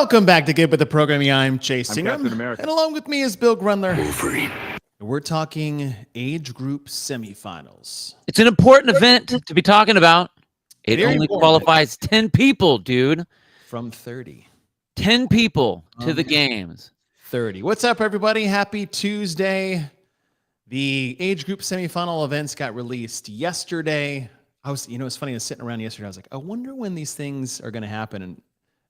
Welcome back to Good With The Programming. I'm Chase Ingram, Captain America. and along with me is Bill Grundler. Wolverine. We're talking age group semifinals. It's an important event to be talking about. It Very only important. qualifies 10 people, dude. From 30. 10 people to the games. 30. What's up, everybody? Happy Tuesday. The age group semifinal events got released yesterday. It's funny, I was sitting around yesterday. I was like, I wonder when these things are going to happen. And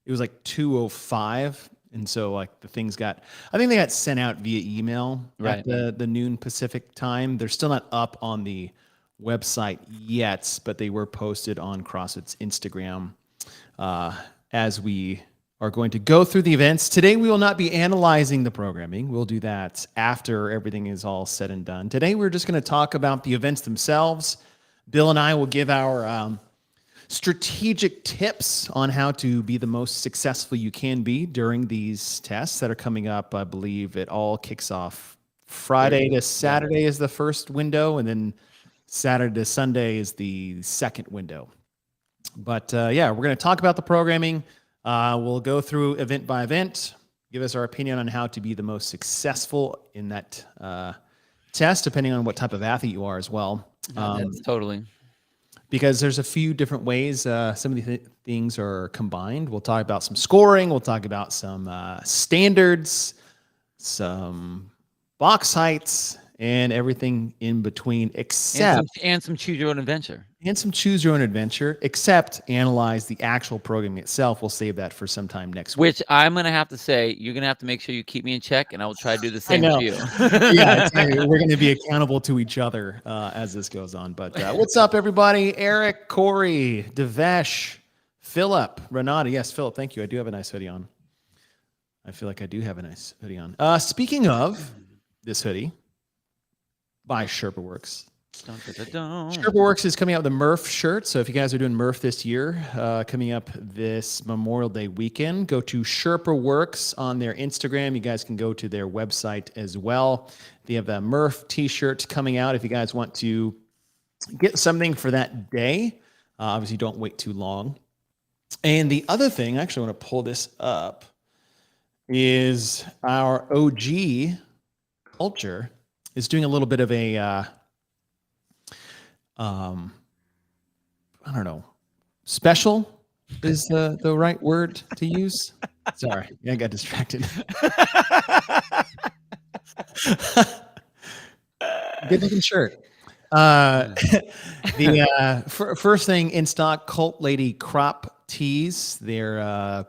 it was like 2:05. And so I think they got sent out via email at the noon Pacific time. They're still not up on the website yet, but they were posted on CrossFit's Instagram as we are going to go through the events. Today, we will not be analyzing the programming. We'll do that after everything is all said and done. Today, we're just going to talk about the events themselves. Bill and I will give our strategic tips on how to be the most successful you can be during these tests that are coming up. I believe it all kicks off Friday to Saturday is the first window, and then Saturday to Sunday is the second window. But we're going to talk about the programming. We'll go through event by event, give us our opinion on how to be the most successful in that test, depending on what type of athlete you are as well. That's totally. Because there's a few different ways some of the things are combined. We'll talk about some scoring. We'll talk about some standards, some box heights, and everything in between, except and some choose your own adventure. And some choose your own adventure, except analyze the actual programming itself. We'll save that for some time next week. Which I'm going to have to say, you're going to have to make sure you keep me in check, and I will try to do the same to you. Yeah, we're going to be accountable to each other as this goes on. But what's up, everybody? Eric, Corey, Devesh, Philip, Renata. Yes, Philip, thank you. I do have a nice hoodie on. I feel like I do have a nice hoodie on. Speaking of this hoodie, by SherpaWorks. SherpaWorks is coming out with a Murph shirt. So if you guys are doing Murph this year, coming up this Memorial Day weekend, go to SherpaWorks on their Instagram. You guys can go to their website as well. They have a Murph t-shirt coming out if you guys want to get something for that day. Obviously, don't wait too long. And the other thing, I actually want to pull this up, is our OG culture is doing a little bit of a, I don't know, special is the right word to use. Sorry, I got distracted. Good looking shirt. The first thing in stock, Cult Lady crop tees. They're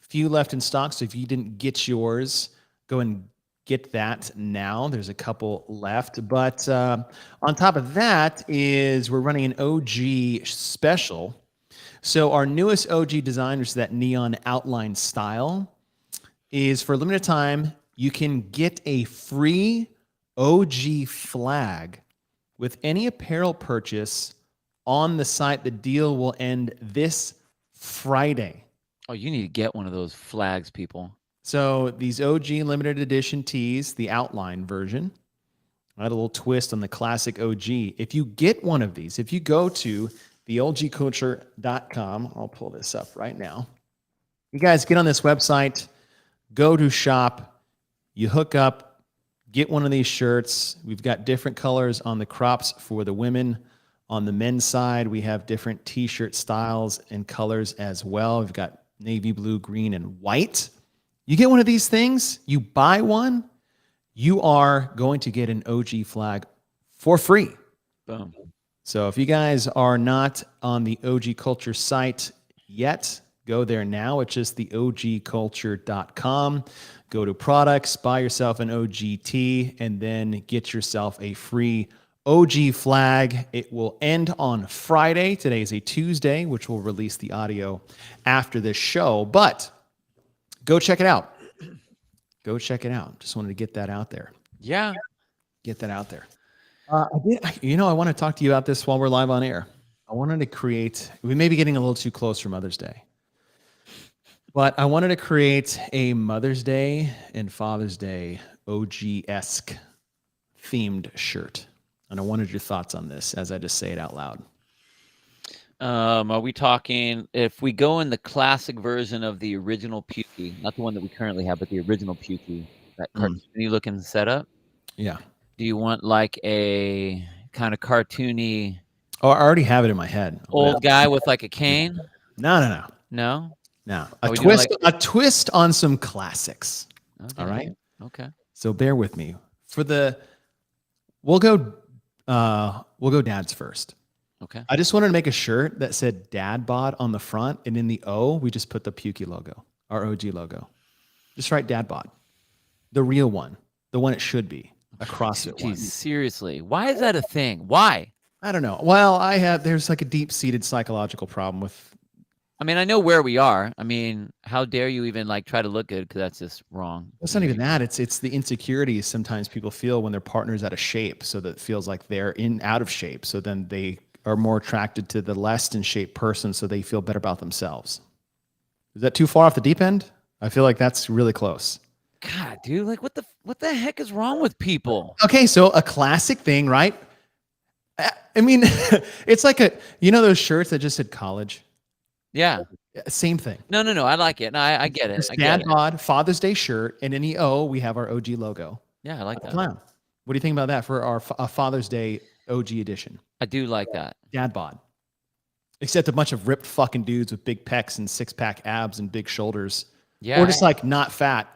few left in stock, so if you didn't get yours, go and get that now. There's a couple left. But on top of that is we're running an OG special. So our newest OG design, which is that neon outline style, is for a limited time, you can get a free OG flag with any apparel purchase on the site. The deal will end this Friday. Oh, you need to get one of those flags, people. So these OG limited edition tees, the outline version, I had a little twist on the classic OG. If you get one of these, if you go to theolgculture.com, I'll pull this up right now. You guys get on this website, go to shop, you hook up, get one of these shirts. We've got different colors on the crops for the women. On the men's side, we have different t-shirt styles and colors as well. We've got navy blue, green, and white. You get one of these things, you buy one, you are going to get an OG flag for free. Boom. So if you guys are not on the OG Culture site yet, go there now. It's just the ogculture.com. Go to products, buy yourself an OGT, and then get yourself a free OG flag. It will end on Friday. Today is a Tuesday, which will release the audio after this show. But go check it out. Go check it out. Just wanted to get that out there. Yeah. Get that out there. I want to talk to you about this while we're live on air. I wanted to create, we may be getting a little too close for Mother's Day, but I wanted to create a Mother's Day and Father's Day OG-esque themed shirt. And I wanted your thoughts on this as I just say it out loud. Are we talking if we go in the classic version of the original Pukey, not the one that we currently have, but the original Pukey, that cartoony looking setup? Yeah. Do you want like a kind of cartoony Oh, I already have it in my head. old guy with like a cane? No. No? A we doing like a twist on some classics. okay. All right. Okay. So bear with me. We'll go dads first. Okay. I just wanted to make a shirt that said Dad Bod on the front, and in the O, we just put the Pukey logo, our OG logo. Just write Dad Bod, the real one, the one it should be, a CrossFit one. Seriously, why is that a thing? Why? I don't know. Well, there's like a deep-seated psychological problem with. I mean, I know where we are. I mean, how dare you even like try to look good? Because that's just wrong. It's not even that. It's the insecurities sometimes people feel when their partner's out of shape, so that it feels like they're out of shape. So then they are more attracted to the less in shape person, so they feel better about themselves. Is that too far off the deep end? I feel like that's really close. God, dude, like what the heck is wrong with people? Okay, so a classic thing, right? I mean, it's like those shirts that just said college. Yeah. Same thing. No. I like it. No, I get it. Dad Bod Father's Day shirt, and in the O we have our OG logo. Yeah, I like that. Clown. What do you think about that for our Father's Day OG edition? I do like that. Dad Bod. Except a bunch of ripped fucking dudes with big pecs and six-pack abs and big shoulders. Yeah. Or just like not fat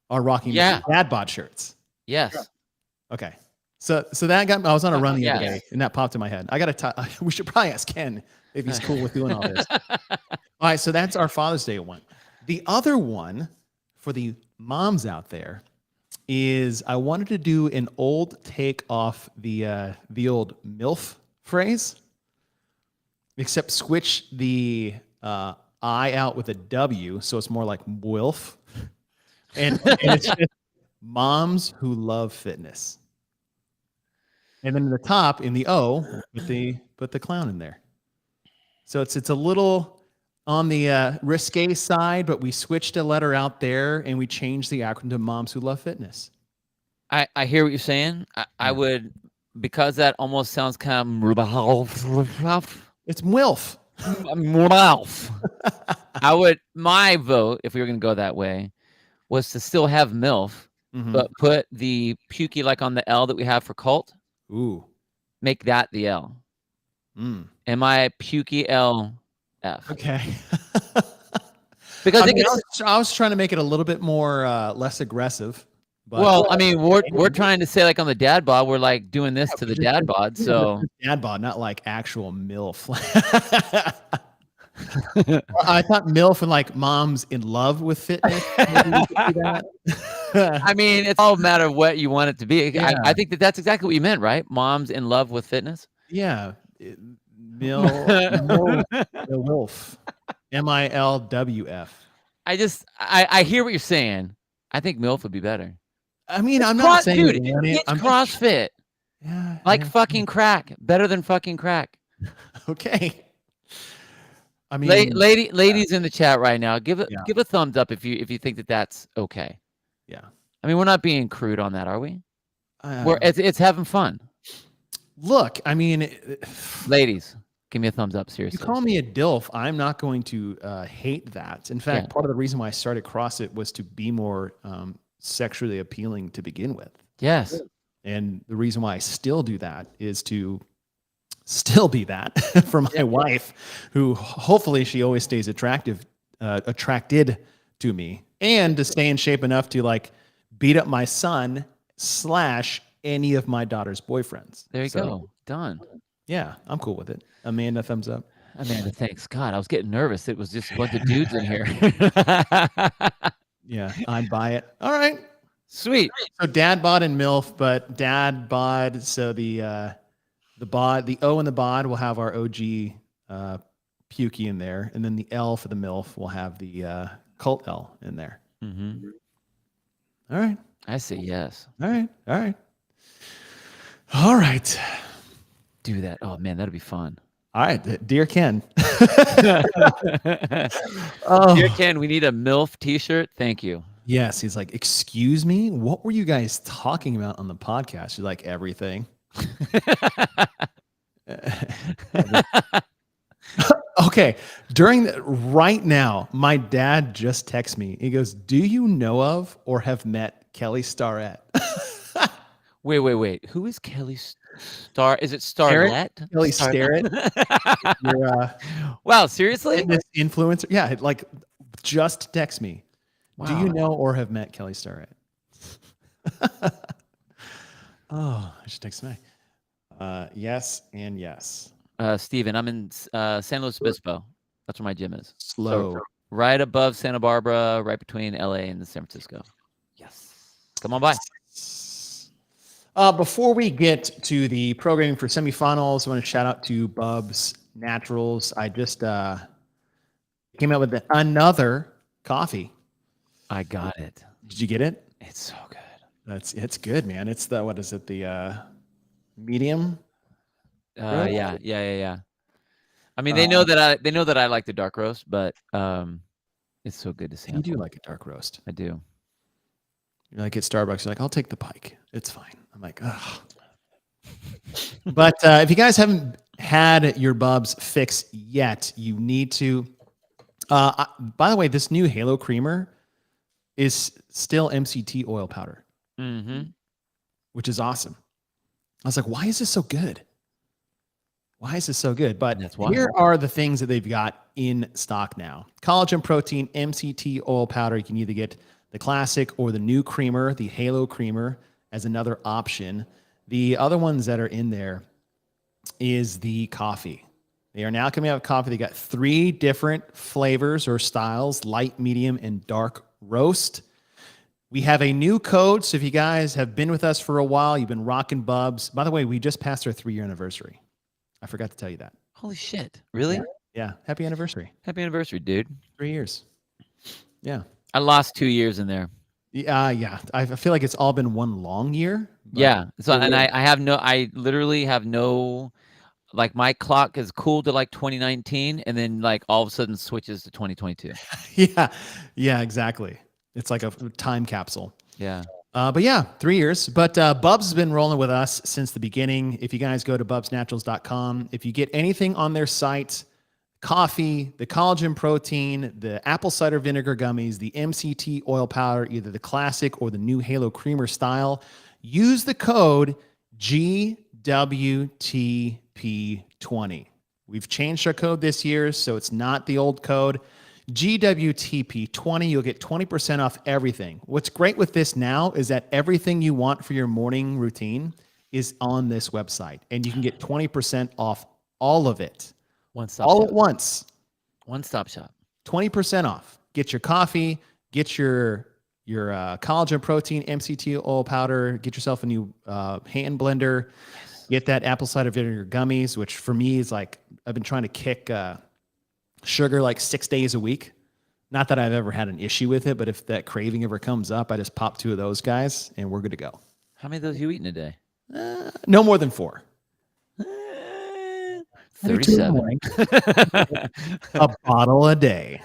are rocking Dad Bod shirts. Yes. Okay. So that got me. I was on a run the other day, and that popped in my head. We should probably ask Ken if he's cool with doing all this. All right, so that's our Father's Day one. The other one for the moms out there is I wanted to do an old take off the old MILF phrase, except switch the I out with a W, so it's more like WILF, and it's just moms who love fitness. And then in the top, in the O, put the clown in there. So it's a little on the risque side, but we switched a letter out there and we changed the acronym to Moms Who Love Fitness. I hear what you're saying. I would, because that almost sounds kind of it's MILF. My vote, if we were going to go that way, was to still have MILF, but put the Pukey like on the L that we have for cult. Ooh. Make that the L. Am I Pukey LF? Okay. Because I was trying to make it a little bit more less aggressive. But, well, I mean, we're trying to say like on the dad bod, we're like doing this to the dad bod. So dad bod, not like actual MILF. I thought MILF and like moms in love with fitness. I mean, it's all a matter of what you want it to be. Yeah. I think that's exactly what you meant, right? Moms in love with fitness. Yeah. MILF. MILWF. I hear what you're saying. I think MILF would be better. I mean, I'm not saying dude, it's CrossFit. Yeah. Like fucking crack. Better than fucking crack. Okay. I mean, ladies in the chat right now, give a thumbs up if you think that that's okay. Yeah. I mean, we're not being crude on that, are we? It's having fun. Look, I mean, ladies, give me a thumbs up. Seriously, you call me a DILF, I'm not going to hate that. In fact, part of the reason why I started CrossFit was to be more sexually appealing to begin with. Yes. And the reason why I still do that is to still be that for my wife, who hopefully she always stays attracted to me, and to stay in shape enough to like beat up my son / any of my daughter's boyfriends. There you go. Done. Yeah, I'm cool with it. Amanda, thumbs up. Amanda, thanks. God, I was getting nervous. It was just a bunch of dudes in here. Yeah, I'd buy it. All right. Sweet. So dad bod and MILF, but dad bod, so the O and the bod will have our OG Pukey in there, and then the L for the MILF will have the cult L in there. Mm-hmm. All right. I say yes. All right. Do that. Oh man, that'd be fun. All right, dear Ken. Dear Ken, we need a MILF T-shirt. Thank you. Yes, he's like, excuse me, what were you guys talking about on the podcast? You're like, everything. Okay. Right now, my dad just texted me. He goes, "Do you know of or have met Kelly Starrett?" Wait. Who is Kelly Star? Is it Starrett? Starlet? Kelly Starrett. You're Wow, seriously? fitness influencer. Yeah, like just text me. Do you Wow. know or have met Kelly Starrett? Oh, I should text me. Yes and yes. Steven, I'm in San Luis Obispo. That's where my gym is. Slow. Right above Santa Barbara, right between LA and San Francisco. Yes. Come on by. Before we get to the programming for semifinals, I want to shout out to Bubs Naturals. I just came out with another coffee. I got it. Did you get it? It's so good. It's good, man. It's the what is it? The medium. Yeah. I mean, they know that I like the dark roast, but it's so good to sample. You do like a dark roast. I do. You're like at Starbucks. You're like, I'll take the Pike. It's fine. I'm like, ugh. But if you guys haven't had your Bubs fix yet, you need to. By the way, this new Halo Creamer is still MCT oil powder, which is awesome. I was like, why is this so good? Why is this so good? But here are the things that they've got in stock now. Collagen protein, MCT oil powder. You can either get the classic or the new creamer, the Halo Creamer, as another option. The other ones that are in there is the coffee. They are now coming out with coffee. They got 3 different flavors or styles: light, medium, and dark roast. We have a new code. So if you guys have been with us for a while, you've been rocking Bubs. By the way, we just passed our 3-year anniversary. I forgot to tell you that. Holy shit. Really? Yeah. Happy anniversary. Happy anniversary, dude. 3 years. Yeah. I lost 2 years in there. Yeah. I feel like it's all been one long year. Yeah. So, and I literally have no, like my clock is cool to like 2019 and then like all of a sudden switches to 2022. Yeah, exactly. It's like a time capsule. Yeah. But yeah, 3 years. But Bubs has been rolling with us since the beginning. If you guys go to bubsnaturals.com, if you get anything on their site, coffee, the collagen protein, the apple cider vinegar gummies, the MCT oil powder, either the classic or the new Halo Creamer style, use the code GWTP20. We've changed our code this year, so it's not the old code. GWTP20, you'll get 20% off everything. What's great with this now is that everything you want for your morning routine is on this website, and you can get 20% off all of it. All at once. One-stop shop. 20% off. Get your coffee, get your collagen protein, MCT oil powder, get yourself a new hand blender, get that apple cider vinegar gummies, which for me is like, I've been trying to kick sugar like 6 days a week. Not that I've ever had an issue with it, but if that craving ever comes up, I just pop 2 of those guys and we're good to go. How many of those you eating a day? No more than 4. 37. A bottle a day.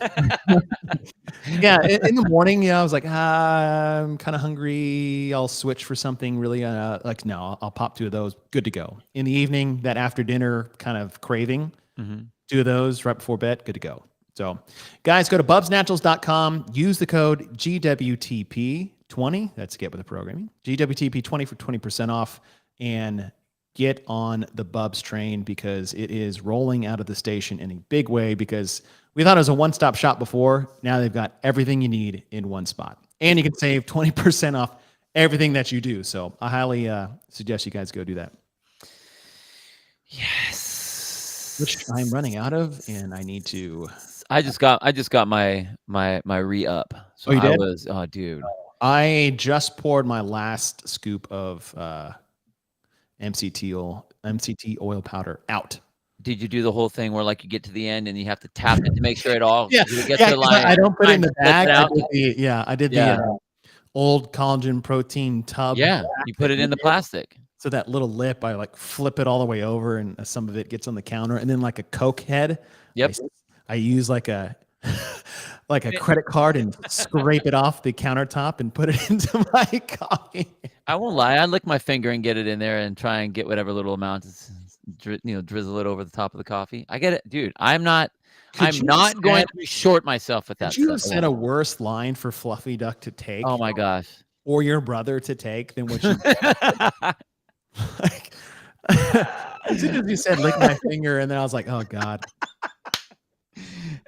Yeah, in the morning, I was like, I'm kind of hungry. I'll switch for something really no, I'll pop 2 of those. Good to go. In the evening, that after dinner kind of craving, 2 of those right before bed, good to go. So, guys, go to bubsnaturals.com. Use the code GWTP20. That's Get With The Programming. GWTP20 for 20% off. And get on the Bubs train because it is rolling out of the station in a big way, because we thought it was a one-stop shop before. Now they've got everything you need in one spot. And you can save 20% off everything that you do. So I highly suggest you guys go do that. Yes. Which I'm running out of, and I need to. I just got my re-up. So you did? Dude. I just poured my last scoop of MCT oil powder out. Did you do the whole thing where like you get to the end and you have to tap it to make sure it all Yeah, to line? I don't put it in the bag. I did Yeah. the old collagen protein tub. Yeah, you put it in the plastic. So that little lip, I like flip it all the way over, and some of it gets on the counter. And then like a Coke head, Yep. I use like a credit card and scrape it off the countertop and put it into my coffee. I won't lie. I lick my finger and get it in there and try and get whatever little amount drizzle it over the top of the coffee. I get it, dude. I'm not Could you have going said- to short myself with that Could you stuff. have said a worse line for Fluffy Duck to take? Oh my gosh. Or your brother to take than what you like, as soon as you said lick my finger, and then I was like, oh God.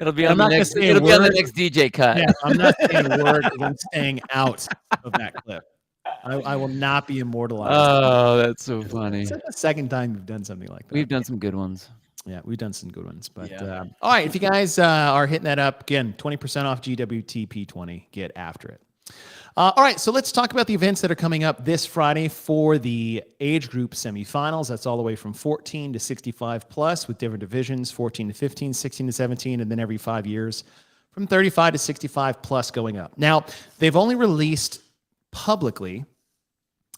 It'll be And on the next. It'll be on the next DJ cut. Yeah, I'm not saying a word because I'm staying out of that clip. I will not be immortalized. Oh, that's so funny. It's like the second time we've done something like that. We've done some good ones. Yeah, we've done some good ones. But Yeah. all right, if you guys are hitting that up, again, 20% off GWTP20. Get after it. All right, so let's talk about the events that are coming up this Friday for the age group semifinals. That's all the way from 14 to 65 plus with different divisions, 14 to 15, 16 to 17, and then every 5 years from 35 to 65 plus going up. Now, they've only released publicly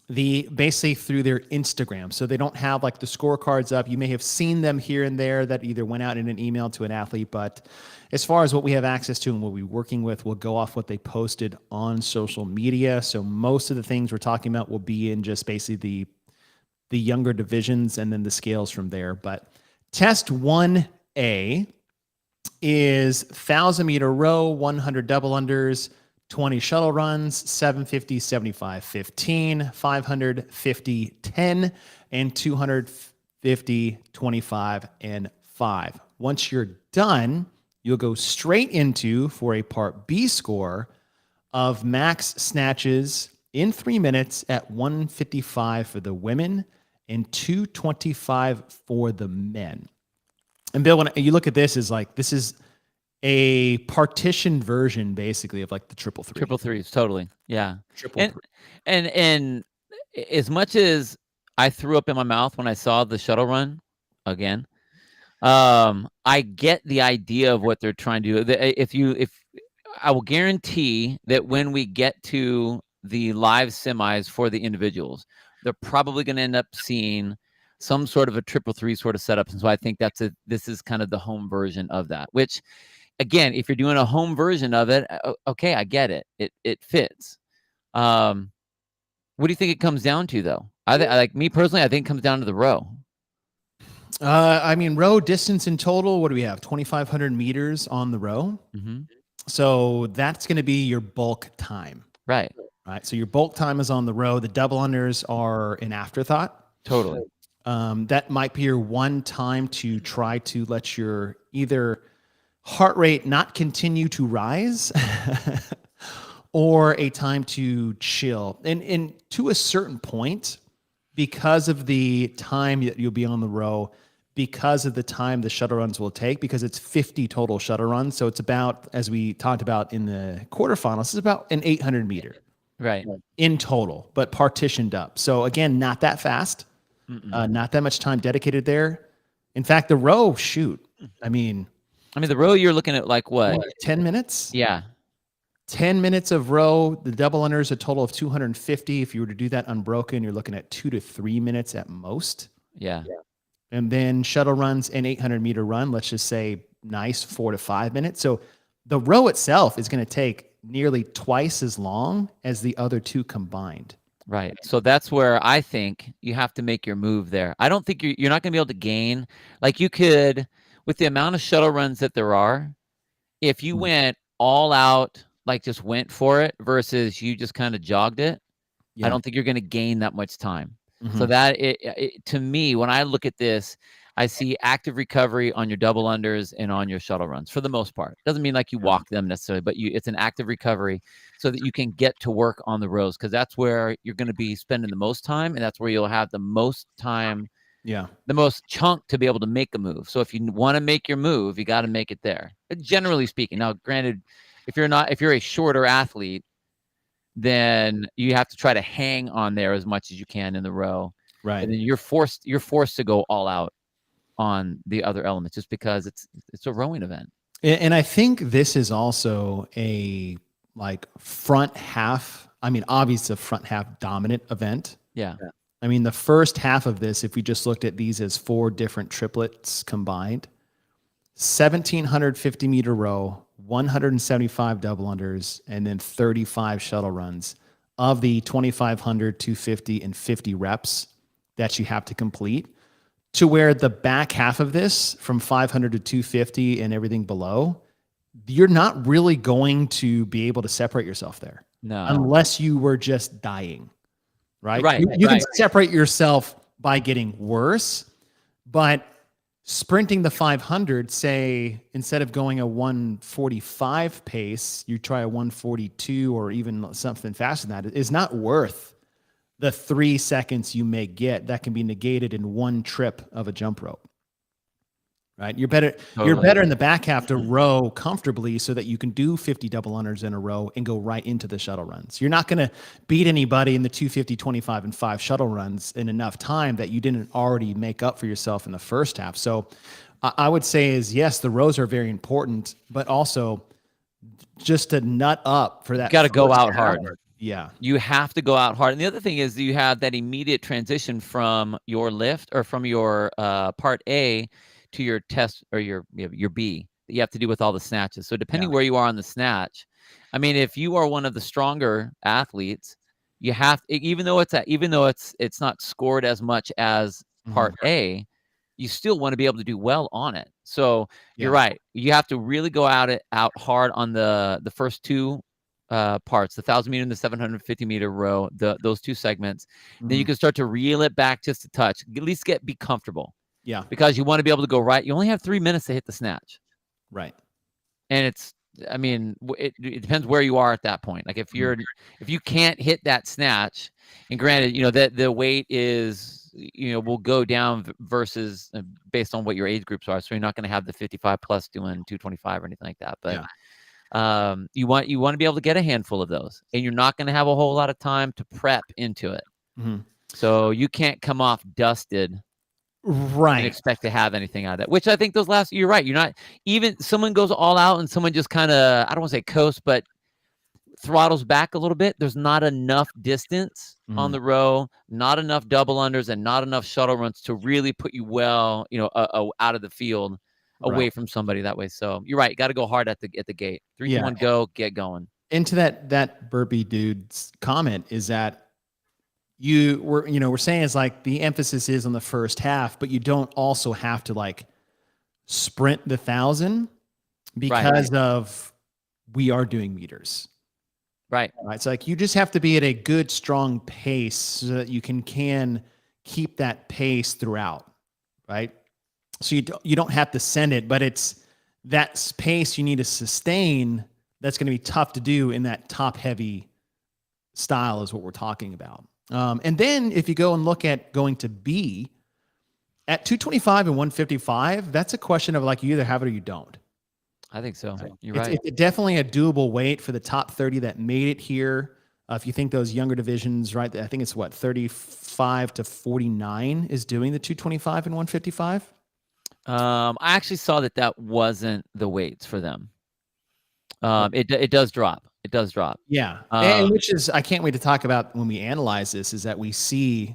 basically through their Instagram. So they don't have like the scorecards up. You may have seen them here and there that either went out in an email to an athlete, but as far as what we have access to and what we're working with, we'll go off what they posted on social media. So most of the things we're talking about will be in just basically the younger divisions and then the scales from there. But test 1A is 1,000-meter row, 100 double unders, 20 shuttle runs, 750, 75, 15, 500, 50, 10, and 250, 25, and 5. Once you're done, you'll go straight into, for a Part B score, of max snatches in 3 minutes at 155 for the women and 225 for the men. And Bill, when you look at this, this is a partitioned version, basically, of like the triple three. Triple threes, totally. Yeah. Triple three. And as much as I threw up in my mouth when I saw the shuttle run again, I get the idea of what they're trying to do. If I will guarantee that when we get to the live semis for the individuals, they're probably going to end up seeing some sort of a triple three sort of setup. And so I think this is kind of the home version of that, which, again, if you're doing a home version of it, okay, I get it. It fits. What do you think it comes down to, though? Like me personally, I think it comes down to the row. I mean, row distance in total, what do we have? 2,500 meters on the row. Mm-hmm. So that's going to be your bulk time. Right. So your bulk time is on the row. The double unders are an afterthought. Totally. That might be your one time to try to let your either heart rate not continue to rise or a time to chill. And to a certain point, because of the time that you'll be on the row, because of the time the shuttle runs will take, because it's 50 total shuttle runs. So it's about, as we talked about in the quarterfinals, it's about an 800 meter. Right. In total, but partitioned up. So again, not that fast, not that much time dedicated there. In fact, the row, I mean, the row, you're looking at like what? 10 minutes? Yeah. 10 minutes of row. The double unders, a total of 250. If you were to do that unbroken, you're looking at 2 to 3 minutes at most. Yeah. And then shuttle runs, an 800-meter run, let's just say nice 4 to 5 minutes. So the row itself is going to take nearly twice as long as the other two combined. Right. So that's where I think you have to make your move there. I don't think you're not going to be able to gain. Like you could, with the amount of shuttle runs that there are, if you went all out, like just went for it versus you just kind of jogged it, I don't think you're going to gain that much time. So that to me, when I look at this, I see active recovery on your double unders and on your shuttle runs for the most part. Doesn't mean like you walk them necessarily, but it's an active recovery so that you can get to work on the rows, because that's where you're going to be spending the most time, and that's where you'll have the most time, the most chunk to be able to make a move. So if you want to make your move, you got to make it there. Generally speaking. Now, granted, if you're a shorter athlete, then you have to try to hang on there as much as you can in the row. Right. And then you're forced to go all out on the other elements just because it's a rowing event. And I think this is also a front half. I mean, obviously a front half dominant event. Yeah. I mean, the first half of this, if we just looked at these as 4 different triplets combined, 1,750 meter row, 175 double unders, and then 35 shuttle runs of the 2,500, 250, and 50 reps that you have to complete. to where the back half of this from 500 to 250 and everything below, you're not really going to be able to separate yourself there. No. Unless you were just dying, right? Right, You can right. separate yourself by getting worse, but sprinting the 500, say, instead of going a 145 pace, you try a 142 or even something faster than that, is not worth the 3 seconds you may get that can be negated in one trip of a jump rope. Right? You're better in the back half to row comfortably so that you can do 50 double unders in a row and go right into the shuttle runs. You're not going to beat anybody in the 250, 25, and 5 shuttle runs in enough time that you didn't already make up for yourself in the first half. So I would say is, yes, the rows are very important, but also just to nut up for that. Got to go out hard. Yeah. You have to go out hard. And the other thing is you have that immediate transition from your lift or from your part A to your test or your B that you have to do with all the snatches. So depending where you are on the snatch, I mean, if you are one of the stronger athletes, you have, even though it's not scored as much as part A, you still want to be able to do well on it. So you're right. You have to really go out hard on the first two parts, the 1,000 meter and the 750 meter row, those two segments. Then you can start to reel it back just a touch, at least be comfortable. Yeah. Because you want to be able to go right. You only have 3 minutes to hit the snatch. Right. And it depends where you are at that point. Like if you can't hit that snatch, and granted, that the weight is, will go down versus based on what your age groups are. So you're not going to have the 55 plus doing 225 or anything like that. But you want to be able to get a handful of those, and you're not going to have a whole lot of time to prep into it. So you can't come off dusted. Right. And expect to have anything out of that, which I think you're right. You're not, even someone goes all out and someone just kind of, I don't want to say coast, but throttles back a little bit. There's not enough distance on the row, not enough double unders and not enough shuttle runs to really put you well, out of the field away from somebody that way. So you're right. You got to go hard at the gate. 3, 2, 1, go, get going. Into that burpee dude's comment is that we're saying is like the emphasis is on the first half, but you don't also have to like sprint the 1,000 because of we are doing meters. Right. So like you just have to be at a good, strong pace so that you can keep that pace throughout. Right. So you don't have to send it, but it's that pace you need to sustain. That's going to be tough to do in that top heavy style is what we're talking about. And then if you go and look at going to B at 225 and 155, that's a question of like you either have it or you don't. I think so. You're right. It's definitely a doable weight for the top 30 that made it here. If you think those younger divisions, right? I think it's 35 to 49 is doing the 225 and 155. I actually saw that wasn't the weights for them. It does drop. It does drop. Yeah. And which is, I can't wait to talk about when we analyze this, is that we see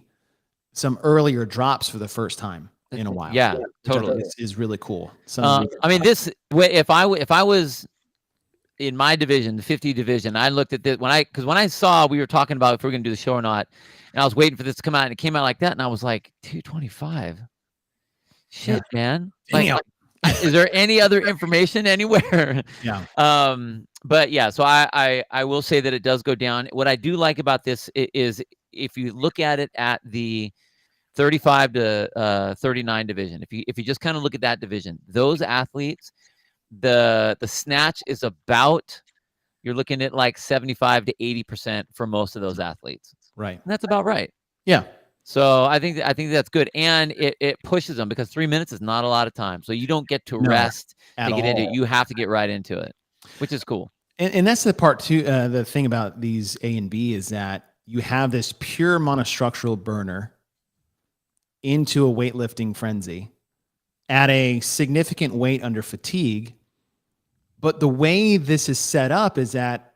some earlier drops for the first time in a while. Yeah, totally. Is really cool. I mean, if I was in my division, the 50 division, I looked at this when I saw we were talking about if we we're going to do the show or not, and I was waiting for this to come out, and it came out like that, and I was like, 225. Shit, man. Like, is there any other information anywhere? Yeah. But yeah, so I will say that it does go down. What I do like about this is if you look at it at the 35 to 39 division, if you just kind of look at that division, those athletes, the snatch is about, you're looking at like 75 to 80% for most of those athletes. Right. And that's about right. Yeah. So I think that's good, and it pushes them because 3 minutes is not a lot of time. So you don't get to rest to get into it. You have to get right into it, which is cool. And that's the part too. The thing about these A and B is that you have this pure monostructural burner into a weightlifting frenzy at a significant weight under fatigue. But the way this is set up is that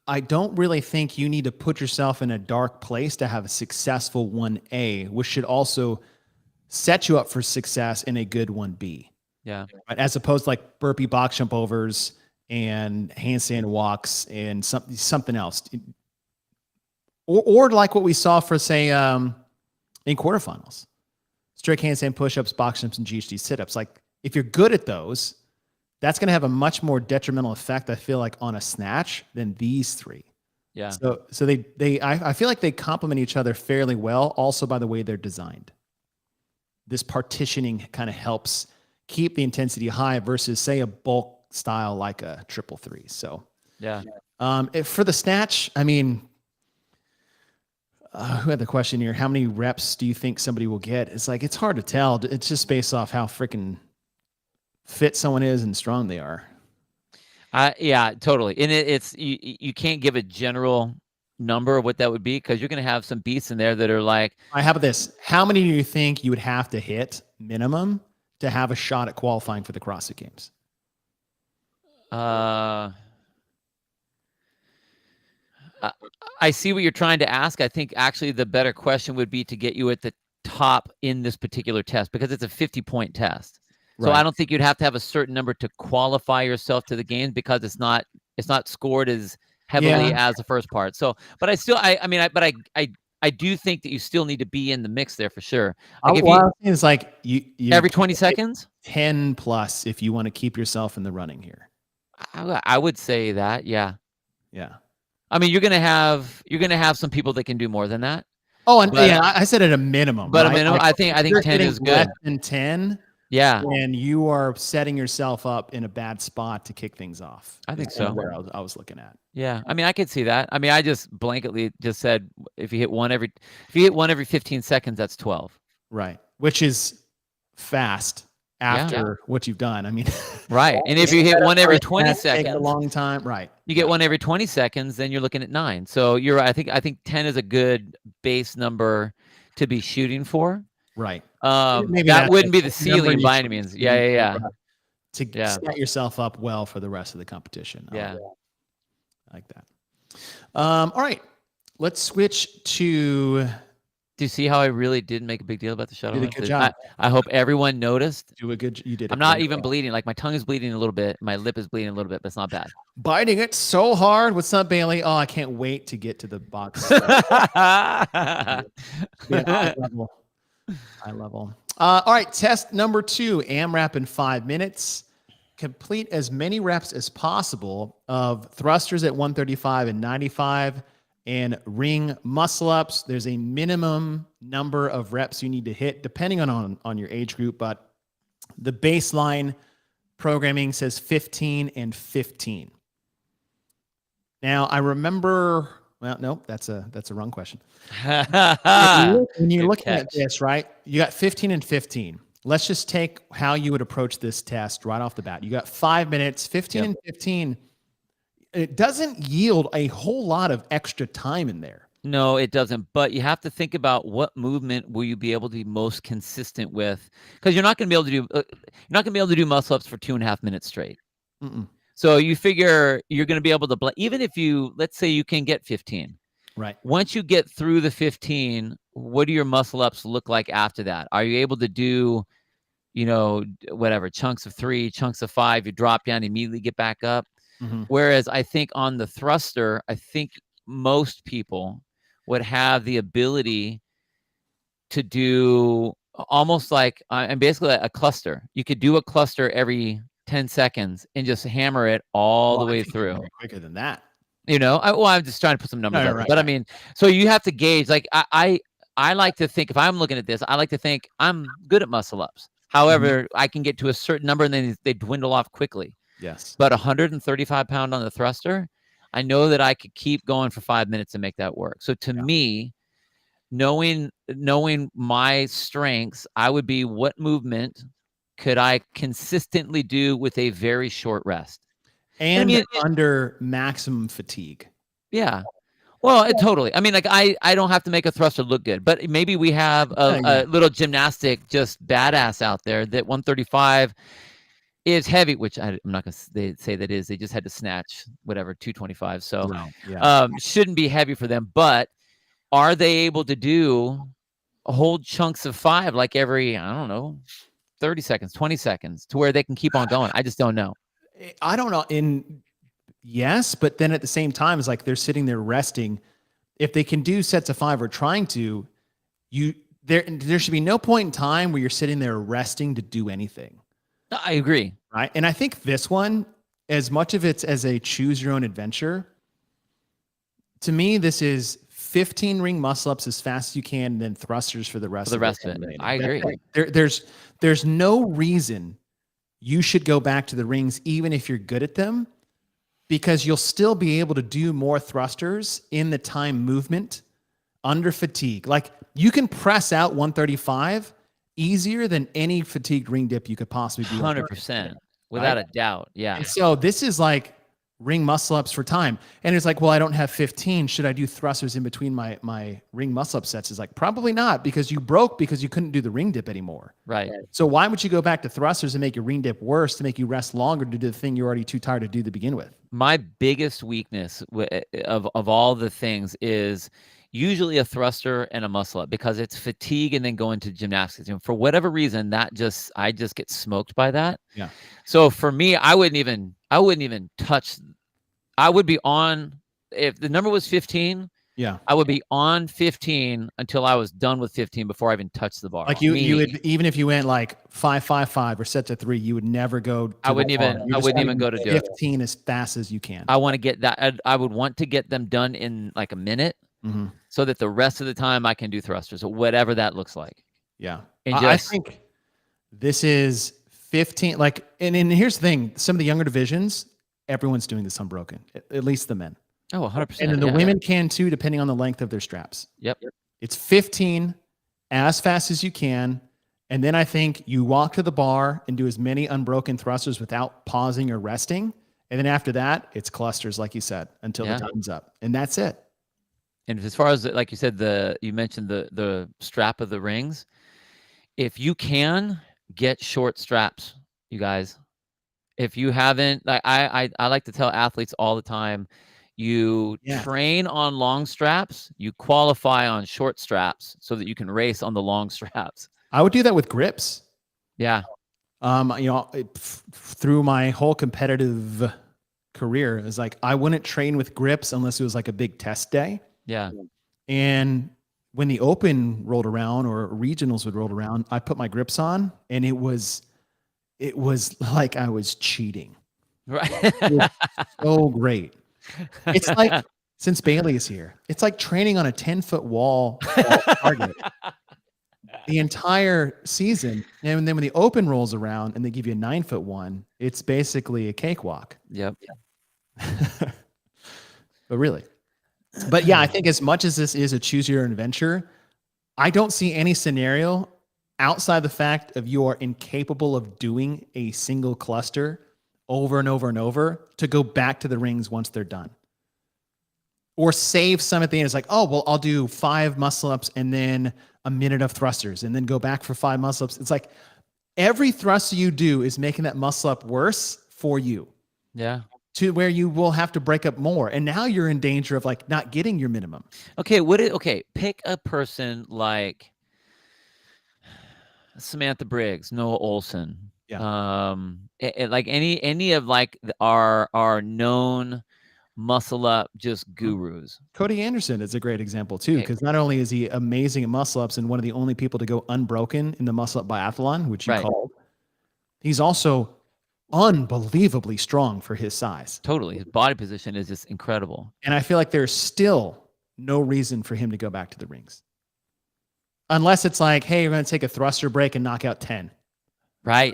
I don't really think you need to put yourself in a dark place to have a successful 1A, which should also set you up for success in a good 1B. Yeah. Right? As opposed to like burpee box jump overs and handstand walks and something else. Or like what we saw for, say, in quarterfinals. strict handstand push-ups, box jumps, and GHD sit-ups. Like if you're good at those, that's going to have a much more detrimental effect, I feel like, on a snatch than these three. Yeah. So I feel like they complement each other fairly well, also by the way they're designed. This partitioning kind of helps keep the intensity high versus, say, a bulk style like a 333. So yeah. For the snatch, I mean, who had the question here? How many reps do you think somebody will get? It's like, it's hard to tell. It's just based off how freaking fit someone is and strong they are. Yeah, totally. And it's you can't give a general number of what that would be because you're going to have some beasts in there that are like. All right, how about this? How many do you think you would have to hit minimum to have a shot at qualifying for the CrossFit Games? I see what you're trying to ask. I think actually the better question would be to get you at the top in this particular test because it's a 50-point test. So Right. I don't think you'd have to have a certain number to qualify yourself to the games because it's not scored as heavily as the first part. So, but I still, I do think that you still need to be in the mix there for sure. Like it's like you every 20 seconds, 10 plus if you want to keep yourself in the running here. I would say that, yeah. Yeah. I mean, you're gonna have some people that can do more than that. Oh, and I said at a minimum. But right? a minimum, Like, I think 10 is good. Less than 10. Yeah. And you are setting yourself up in a bad spot to kick things off. I think so. Where I was looking at. Yeah. I mean, I could see that. I mean, I just blanketly just said if you hit one every 15 seconds, that's 12. Right. Which is fast after what you've done. I mean, right. And if you hit one every 20 seconds, takes a long time. Right. You get one every 20 seconds, then you're looking at 9. So you're right. I think 10 is a good base number to be shooting for. Right. Maybe that wouldn't be the ceiling by any means. Yeah. To set yourself up well for the rest of the competition. Yeah. I like that. All right. Let's switch to. Do you see how I really did make a big deal about the shuttle? You did a good job. I hope everyone noticed. You did. I'm not even bleeding. Like my tongue is bleeding a little bit. My lip is bleeding a little bit, but it's not bad. Biting it so hard. What's up, Bailey? Oh, I can't wait to get to the box. High level. All right. Test number 2, AMRAP in 5 minutes. Complete as many reps as possible of thrusters at 135 and 95 and ring muscle ups. There's a minimum number of reps you need to hit depending on your age group, but the baseline programming says 15 and 15. Now I remember, well, no, that's a wrong question. When you're looking at this, right, you got 15 and 15. Let's just take how you would approach this test right off the bat. You got 5 minutes, 15 and 15. It doesn't yield a whole lot of extra time in there. No, it doesn't. But you have to think about what movement will you be able to be most consistent with, because you're not going to be able to do muscle ups for 2.5 minutes straight. So you figure you're going to be able to even if let's say you can get 15. Right. Once you get through the 15, what do your muscle ups look like after that? Are you able to do, whatever, chunks of 3, chunks of 5, you drop down, immediately get back up? Whereas I think on the thruster, I think most people would have the ability to do almost like, and basically a cluster. You could do a cluster every 10 seconds and just hammer it all the way through. Quicker than that. I'm just trying to put some numbers out. But I mean, so you have to gauge, like I like to think, if I'm looking at this, I like to think I'm good at muscle ups. However, I can get to a certain number and then they dwindle off quickly. Yes. But 135 pound on the thruster, I know that I could keep going for 5 minutes and make that work. So to me, knowing my strengths, I would be, what movement could I consistently do with a very short rest? And under maximum fatigue. Yeah. Well, totally. I mean, like I don't have to make a thruster look good, but maybe we have a little gymnastic just badass out there that 135 is heavy, which I'm not going to say that is. They just had to snatch whatever 225. So shouldn't be heavy for them. But are they able to do whole chunks of 5 like every, I don't know, 30 seconds, 20 seconds to where they can keep on going? I just don't know. I don't know. Yes, but then at the same time, it's like they're sitting there resting. If they can do sets of 5 or trying to, there should be no point in time where you're sitting there resting to do anything. I agree. Right. And I think this one, as much of it's as a choose your own adventure, to me, this is 15 ring muscle ups as fast as you can, and then thrusters for the rest of it. I agree. There's no reason you should go back to the rings, even if you're good at them, because you'll still be able to do more thrusters in the time movement under fatigue. Like you can press out 135 easier than any fatigued ring dip you could possibly do. 100%. Without a doubt. Yeah. And so this is like ring muscle ups for time. And it's like, well, I don't have 15. Should I do thrusters in between my ring muscle up sets? It's like, probably not, because you broke because you couldn't do the ring dip anymore. Right. So why would you go back to thrusters and make your ring dip worse to make you rest longer to do the thing you're already too tired to do to begin with? My biggest weakness of all the things is usually a thruster and a muscle up, because it's fatigue and then going to gymnastics. And for whatever reason, I just get smoked by that. Yeah. So for me, I wouldn't even touch. I would be on, if the number was 15. Yeah. I would be on 15 until I was done with 15 before I even touched the bar. Like you would, even if you went like 5-5-5 or set to 3, you would never go to I wouldn't even go to do 15 as fast as you can. I want to get that. I would want to get them done in like a minute, so that the rest of the time I can do thrusters or whatever that looks like. Yeah. And I think this is 15. Like, and here's the thing. Some of the younger divisions, everyone's doing this unbroken, at least the men. Oh, 100%. And then the women can too, depending on the length of their straps. Yep. It's 15 as fast as you can. And then I think you walk to the bar and do as many unbroken thrusters without pausing or resting. And then after that, it's clusters, like you said, until the time's up. And that's it. And as far as, like you said, you mentioned the strap of the rings. If you can, get short straps, you guys. If you haven't, like I like to tell athletes all the time, you train on long straps, you qualify on short straps so that you can race on the long straps. I would do that with grips. Yeah. Through my whole competitive career, is like I wouldn't train with grips unless it was like a big test day. Yeah. And when the open rolled around or regionals would roll around, I put my grips on, and it was like I was cheating. Right. It was so great. It's like, since Bailey is here, it's like training on a 10-foot wall target the entire season. And then when the open rolls around and they give you a 9-foot one, it's basically a cakewalk. Yep. But really. But yeah, I think as much as this is a choose your own adventure, I don't see any scenario outside the fact of you are incapable of doing a single cluster over and over and over to go back to the rings once they're done. Or save some at the end. It's like, oh, well, I'll do 5 muscle ups and then a minute of thrusters and then go back for 5 muscle ups. It's like every thruster you do is making that muscle up worse for you. Yeah. To where you will have to break up more. And now you're in danger of like not getting your minimum. Okay, pick a person like Samantha Briggs, Noah Olson. Yeah. Like any of like our known muscle up just gurus. Cody Anderson is a great example too, because not only is he amazing at muscle ups and one of the only people to go unbroken in the muscle up biathlon, which you called, he's also unbelievably strong for his size. Totally. His body position is just incredible. And I feel like there's still no reason for him to go back to the rings. Unless it's like, hey, you're going to take a thruster break and knock out 10. Right.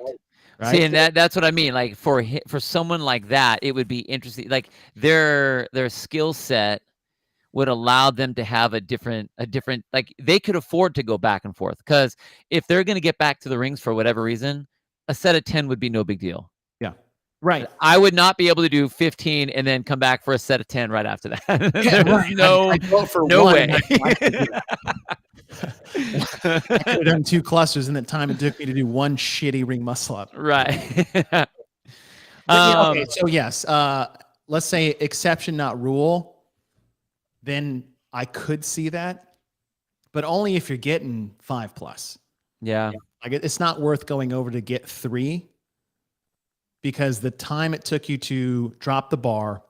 See, and that's what I mean. Like for someone like that, it would be interesting. Like their skill set would allow them to have a different, like they could afford to go back and forth. Because if they're going to get back to the rings for whatever reason, a set of 10 would be no big deal. Yeah. Right. I would not be able to do 15 and then come back for a set of 10 right after that. There's no way. I could have done 2 clusters in that time it took me to do 1 shitty ring muscle up. Right. Okay, so yes, let's say exception, not rule. Then I could see that, but only if you're getting 5+. Yeah. Like it's not worth going over to get 3, because the time it took you to drop the bar,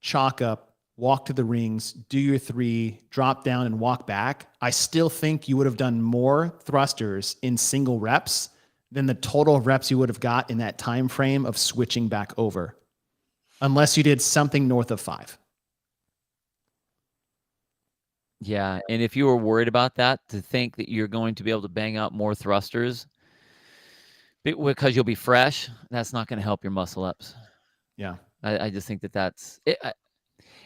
chalk up, walk to the rings, do your 3, drop down and walk back, I still think you would have done more thrusters in single reps than the total of reps you would have got in that time frame of switching back over, unless you did something north of 5. Yeah, and if you were worried about that, to think that you're going to be able to bang out more thrusters because you'll be fresh, that's not going to help your muscle ups. Yeah. I just think that that's it.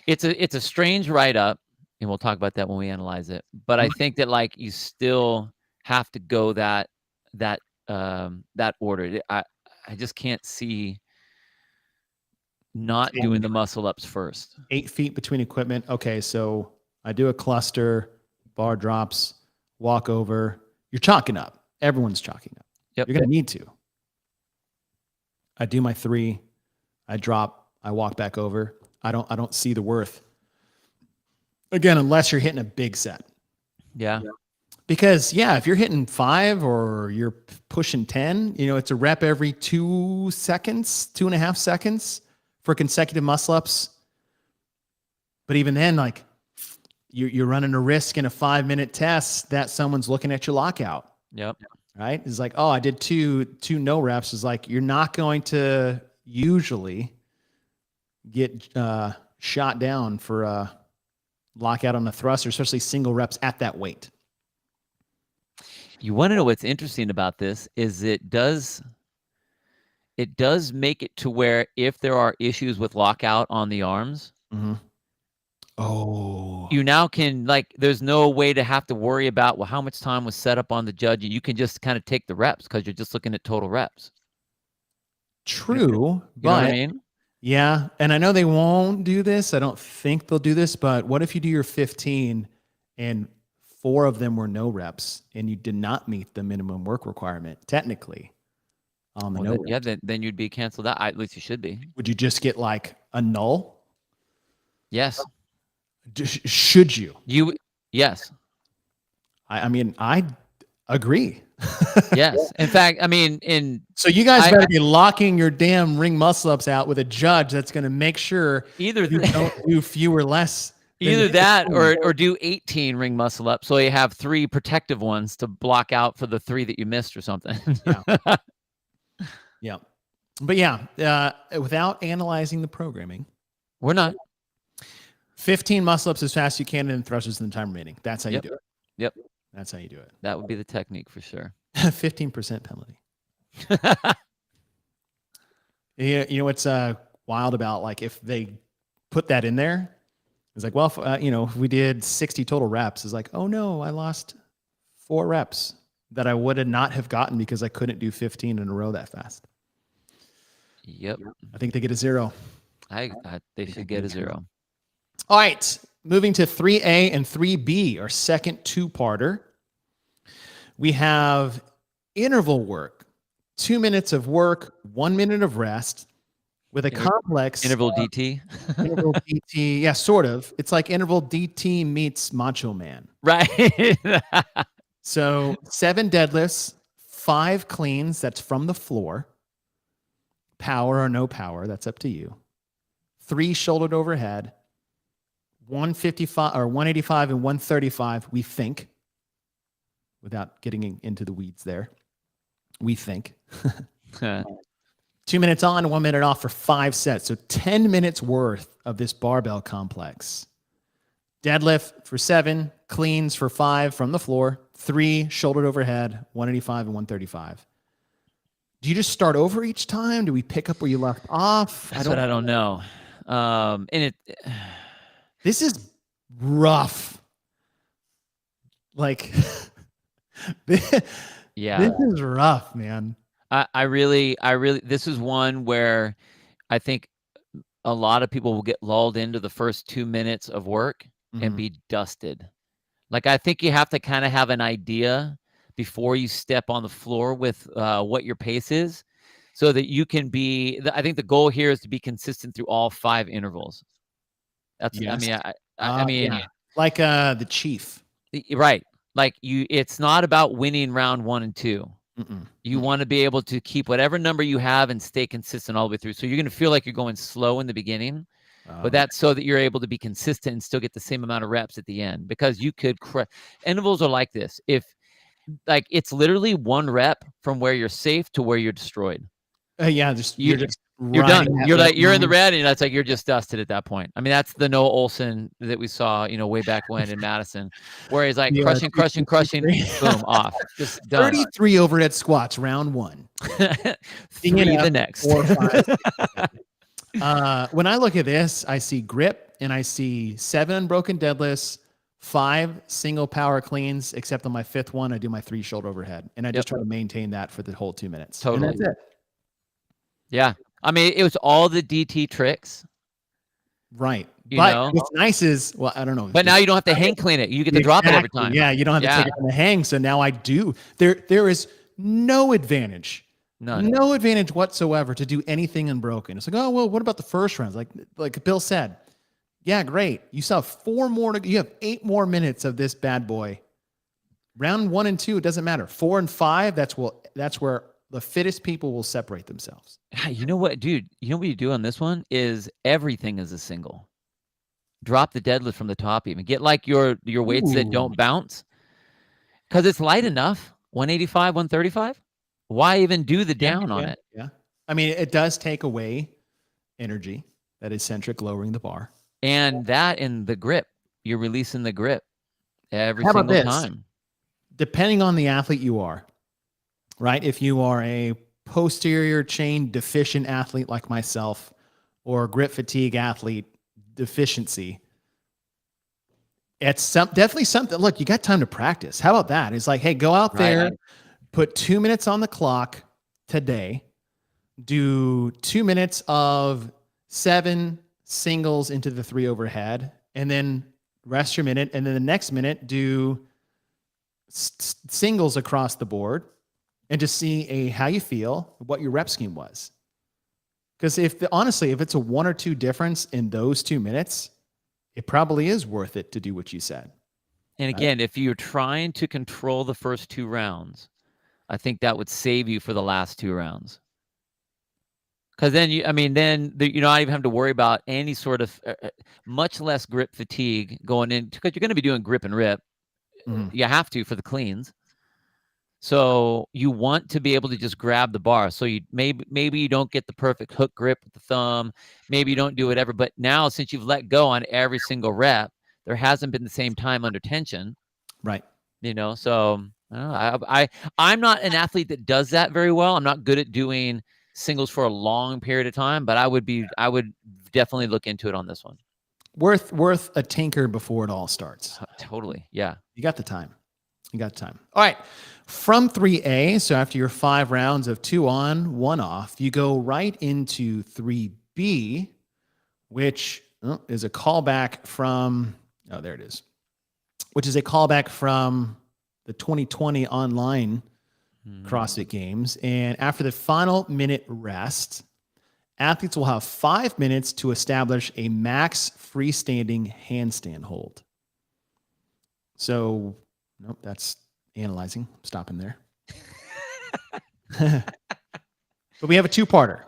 It's a strange write-up, and we'll talk about that when we analyze it. But I think that like you still have to go that order. I just can't see not doing the muscle ups first. 8 feet between equipment. Okay, so I do a cluster, bar drops, walk over. You're chalking up. Everyone's chalking up. Yep. You're going to need to. I do my 3, I drop, I walk back over. I don't see the worth. Again, unless you're hitting a big set. Yeah. Because if you're hitting 5 or you're pushing 10, it's a rep every 2 seconds, 2.5 seconds for consecutive muscle ups. But even then, like you're running a risk in a 5-minute test that someone's looking at your lockout. Yep. Right? It's like, oh, I did two no reps. It's like you're not going to usually get shot down for a lockout on the thruster, especially single reps at that weight. You want to know what's interesting about this is it does make it to where if there are issues with lockout on the arms, you now can, like, there's no way to have to worry about, well, how much time was set up on the judge. You can just kind of take the reps because you're just looking at total reps. True. You know what I mean? Yeah. And I know they won't do this. I don't think they'll do this, but what if you do your 15 and 4 of them were no reps and you did not meet the minimum work requirement technically on the no reps? Then you'd be canceled out. At least you should be. Would you just get like a null? Yes. Should you? Yes. I mean, I agree. Yes. In fact, I mean, so you guys better be locking your damn ring muscle ups out with a judge that's going to make sure either you don't do fewer less. Either that or do 18 ring muscle ups so you have 3 protective ones to block out for the 3 that you missed or something. Yeah. But without analyzing the programming, we're not. 15 muscle ups as fast as you can and thrusters in the time remaining. That's how you do it. Yep. That's how you do it. That would be the technique for sure. 15% penalty. You know what's wild about, like, if they put that in there, it's like, well, if we did 60 total reps, it's like, oh no, I lost 4 reps that I would not have gotten because I couldn't do 15 in a row that fast. Yep. I think they get a 0. They should get a 0. All right. Moving to 3A and 3B, our second 2-parter. We have interval work, 2 minutes of work, 1 minute of rest with a complex interval DT. Interval DT. Yeah, sort of. It's like interval DT meets Macho Man. Right. So 7 deadlifts, 5 cleans. That's from the floor. Power or no power. That's up to you. 3 shouldered overhead. 155 or 185 and 135, we think, without getting into the weeds there. We think. 2 minutes on, 1 minute off for 5 sets. So 10 minutes worth of this barbell complex. Deadlift for 7, cleans for 5 from the floor, 3 shouldered overhead, 185 and 135. Do you just start over each time? Do we pick up where you left off? That's what I don't know. This is rough. Like, this is rough, man. I really, this is one where I think a lot of people will get lulled into the first 2 minutes of work and be dusted. Like, I think you have to kind of have an idea before you step on the floor with what your pace is so that you can be, I think the goal here is to be consistent through all 5 intervals. That's, yes. I mean, like the Chief, right? Like it's not about winning round 1 and 2. You want to be able to keep whatever number you have and stay consistent all the way through. So you're going to feel like you're going slow in the beginning, But that's so that you're able to be consistent and still get the same amount of reps at the end, because you could intervals are like this. If like it's literally 1 rep from where you're safe to where you're destroyed. Yeah, you're just you're done. You're like you're in the red, and that's like you're just dusted at that point. I mean, that's the Noah Olson that we saw, way back when in Madison, where he's like crushing, boom, off, just done. 33 overhead squats, round 1. 3 the next. 4, 5, 6. When I look at this, I see grip and I see 7 unbroken deadlifts, 5 single power cleans, except on my 5th one, I do my 3 shoulder overhead. And I just try to maintain that for the whole 2 minutes. Totally. And that's it. Yeah. I mean, it was all the DT tricks. Right. But what's nice is, well, I don't know. But now you don't have to hang clean it. You get to drop it every time. Yeah, you don't have to take it on the hang. So now I do. There is no advantage. None. No advantage whatsoever to do anything unbroken. It's like, oh, well, what about the first rounds? Like Bill said, yeah, great. You still have 4 more. You have 8 more minutes of this bad boy. Round 1 and 2, it doesn't matter. 4 and 5, that's where the fittest people will separate themselves. You know what, dude? You know what you do on this one is everything is a single. Drop the deadlift from the top even. Get like your weights that don't bounce. Because it's light enough. 185, 135. Why even do the down on it? Yeah. I mean, it does take away energy, that eccentric lowering the bar. And that in the grip. You're releasing the grip every single time. Depending on the athlete you are, right? If you are a posterior chain deficient athlete like myself, or grip fatigue athlete deficiency, it's definitely something. Look, you got time to practice. How about that? It's like, hey, go out there, put 2 minutes on the clock today, do 2 minutes of 7 singles into the 3 overhead, and then rest your minute, and then the next minute do singles across the board, and just see how you feel, what your rep scheme was. Because honestly, if it's a 1 or 2 difference in those 2 minutes, it probably is worth it to do what you said. And again, if you're trying to control the first 2 rounds, I think that would save you for the last 2 rounds. Because then you're not even having to worry about any sort of much less grip fatigue going in, because you're going to be doing grip and rip. Mm-hmm. You have to for the cleans. So you want to be able to just grab the bar. So you maybe you don't get the perfect hook grip with the thumb. Maybe you don't do whatever. But now, since you've let go on every single rep, there hasn't been the same time under tension. Right. So I'm not an athlete that does that very well. I'm not good at doing singles for a long period of time, but I would definitely look into it on this one. Worth a tinker before it all starts. Totally. Yeah. You got the time. All right. From 3A, so after your 5 rounds of 2 on, 1 off, you go right into 3B, which is a callback from, there it is, which is a callback from the 2020 online CrossFit Games. And after the final minute rest, athletes will have 5 minutes to establish a max freestanding handstand hold. So, nope, that's analyzing. Stopping there. But we have a 2-parter.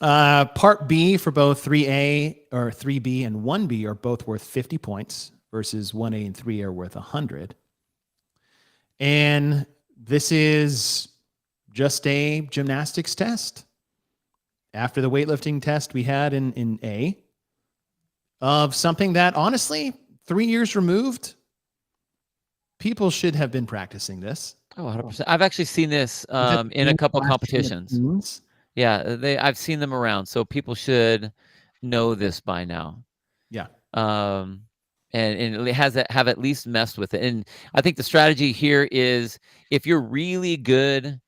Part B for both 3A or 3B and 1B are both worth 50 points versus 1A and 3A are worth 100. And this is just a gymnastics test. After the weightlifting test we had in A, of something that honestly, 3 years removed, people should have been practicing this. Oh, 100%. I've actually seen this in a couple competitions. Yeah, I've seen them around, so people should know this by now. Yeah. And it have at least messed with it. And I think the strategy here is, if you're really good,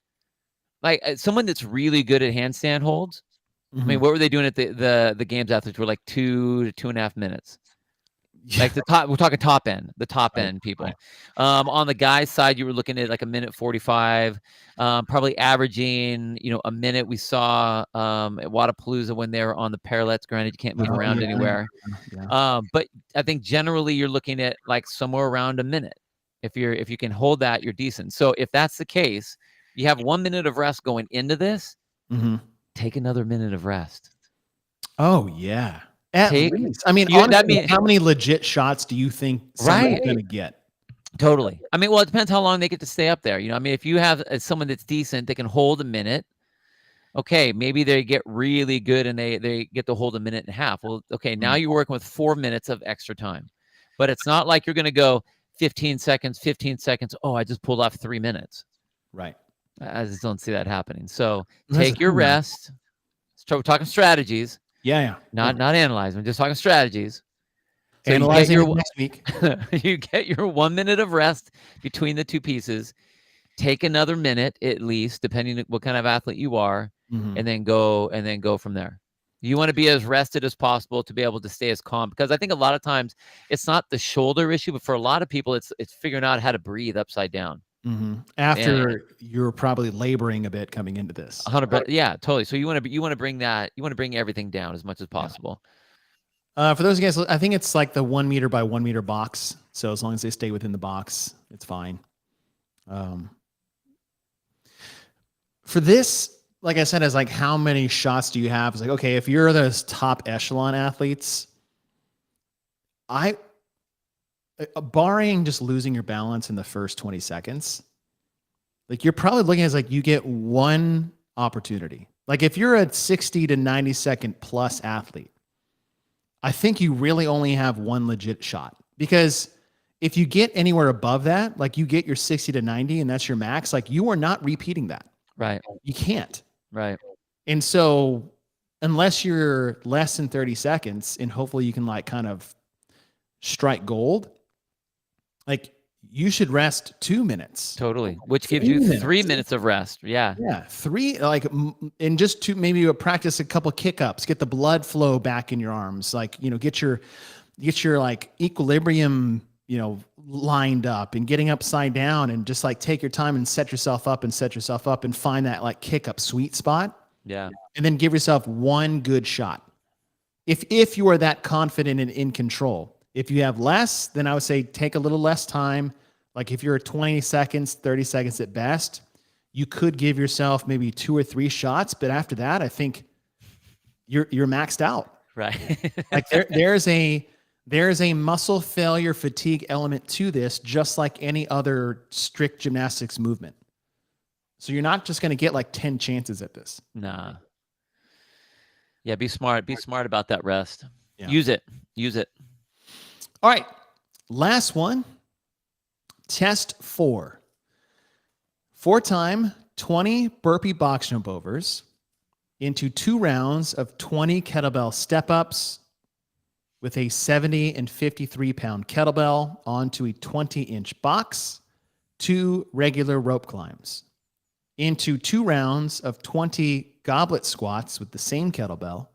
like someone that's really good at handstand holds. I mean, what were they doing at the games? Athletes were like 2 to 2.5 minutes. Like the top, we're talking top end people. Right. On the guys' side, you were looking at like 1:45, probably averaging, a minute. We saw at Wadapalooza when they were on the parallettes. Granted, you can't move around anywhere. Yeah. But I think generally you're looking at like somewhere around a minute. If you can hold that, you're decent. So if that's the case, you have 1 minute of rest going into this. Take another minute of rest. Oh yeah. At least. I mean, that honestly, mean how many legit shots do you think someone's right. going to get? Totally. I mean, well, it depends how long they get to stay up there. I mean, if you have someone that's decent, they can hold a minute. Okay, maybe they get really good and they get to hold a minute and a half. Well, okay, now you're working with 4 minutes of extra time. But it's not like you're going to go 15 seconds, 15 seconds. Oh, I just pulled off 3 minutes. Right. I just don't see that happening. So That's the take your thing, man. rest. So we're talking strategies, Yeah. not analyzing. We're just talking strategies. So Analyzing it next week. you get your 1 minute of rest between the two pieces. Take another minute at least, depending on what kind of athlete you are, and then go from there. You want to be as rested as possible to be able to stay as calm, because I think a lot of times it's not the shoulder issue, but for a lot of people, it's figuring out how to breathe upside down. After you're probably laboring a bit coming into this. 100%, yeah, totally. So you want to bring everything down as much as possible. For those guys, I think it's like the 1 meter by 1 meter box. So as long as they stay within the box, it's fine. For this, like I said, is like how many shots do you have? It's like, okay, if you're those top echelon athletes, barring just losing your balance in the first 20 seconds, like you're probably looking at like you get one opportunity. Like if you're a 60 to 90 second plus athlete, I think you really only have one legit shot, because if you get anywhere above that, like you get your 60 to 90 and that's your max, like you are not repeating that. Right. You can't. Right. And so unless you're less than 30 seconds and hopefully you can like kind of strike gold, like you should rest 2 minutes. Totally. Which gives you 3 minutes of rest. Yeah. Yeah. 3, like, and just to maybe practice a couple kick-ups, get the blood flow back in your arms. Like, get your like equilibrium, lined up and getting upside down, and just like take your time and set yourself up and find that like kick-up sweet spot. Yeah. And then give yourself one good shot. If you are that confident and in control. If you have less, then I would say take a little less time. Like if you're 20 seconds, 30 seconds at best, you could give yourself maybe 2 or 3 shots. But after that, I think you're maxed out. Right. Like there's a muscle failure fatigue element to this, just like any other strict gymnastics movement. So you're not just going to get like 10 chances at this. Nah. Yeah, be smart. Be smart about that rest. Yeah. Use it. All right. Last one. Test 4. 4-time 20 burpee box jump overs into 2 rounds of 20 kettlebell step-ups with a 70 and 53-pound kettlebell onto a 20-inch box, 2 regular rope climbs. Into 2 rounds of 20 goblet squats with the same kettlebell,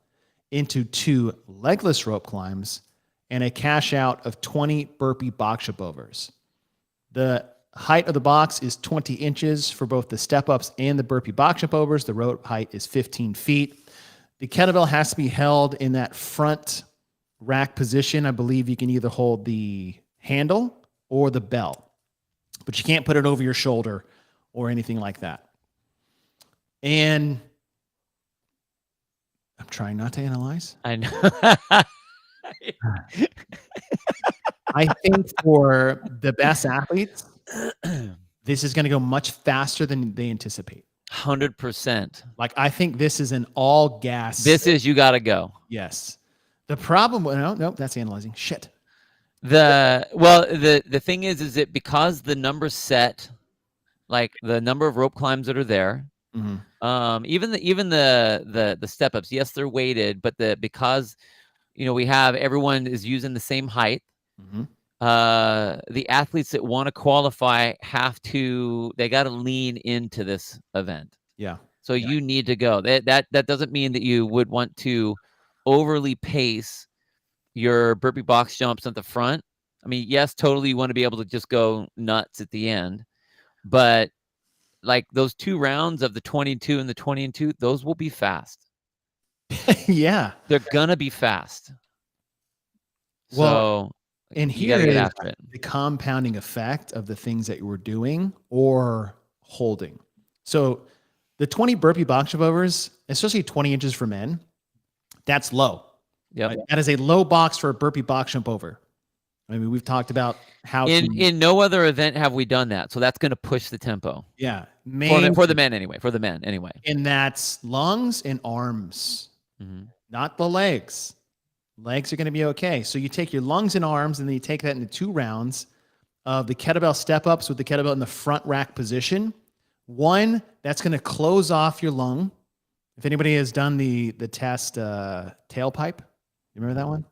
into 2 legless rope climbs, and a cash out of 20 burpee box jump overs. The height of the box is 20 inches for both the step-ups and the burpee box jump overs. The rope height is 15 feet. The kettlebell has to be held in that front rack position. I believe you can either hold the handle or the bell, but you can't put it over your shoulder or anything like that. And I'm trying not to analyze. I know. I think for the best athletes, this is going to go much faster than they anticipate. 100%. Like, I think this is an all gas. You got to go. Yes. The problem, no, that's analyzing. Shit. The thing is that because the number set, like the number of rope climbs that are there, even the step ups, yes, they're weighted, but because we have everyone is using the same height. The athletes that want to qualify they got to lean into this event. Yeah. So you need to go. That doesn't mean that you would want to overly pace your burpee box jumps at the front. I mean, yes, totally, you want to be able to just go nuts at the end, but like those 2 rounds of the 22 and the 20 and 2, those will be fast. Yeah. They're gonna be fast. Well, so and you gotta here get is after it. the compounding effect of the things that you were doing or holding. So the 20 burpee box jump overs, especially 20 inches for men, that's low. Yep. Right? That is a low box for a burpee box jump over. I mean, we've talked about how in no other event have we done that, so that's going to push the tempo. Yeah, for the men anyway. For the men anyway. And that's lungs and arms, not the legs. Legs are going to be okay. So you take your lungs and arms, and then you take that into 2 rounds of the kettlebell step-ups with the kettlebell in the front rack position. One, that's going to close off your lung. If anybody has done the test tailpipe, you remember that one?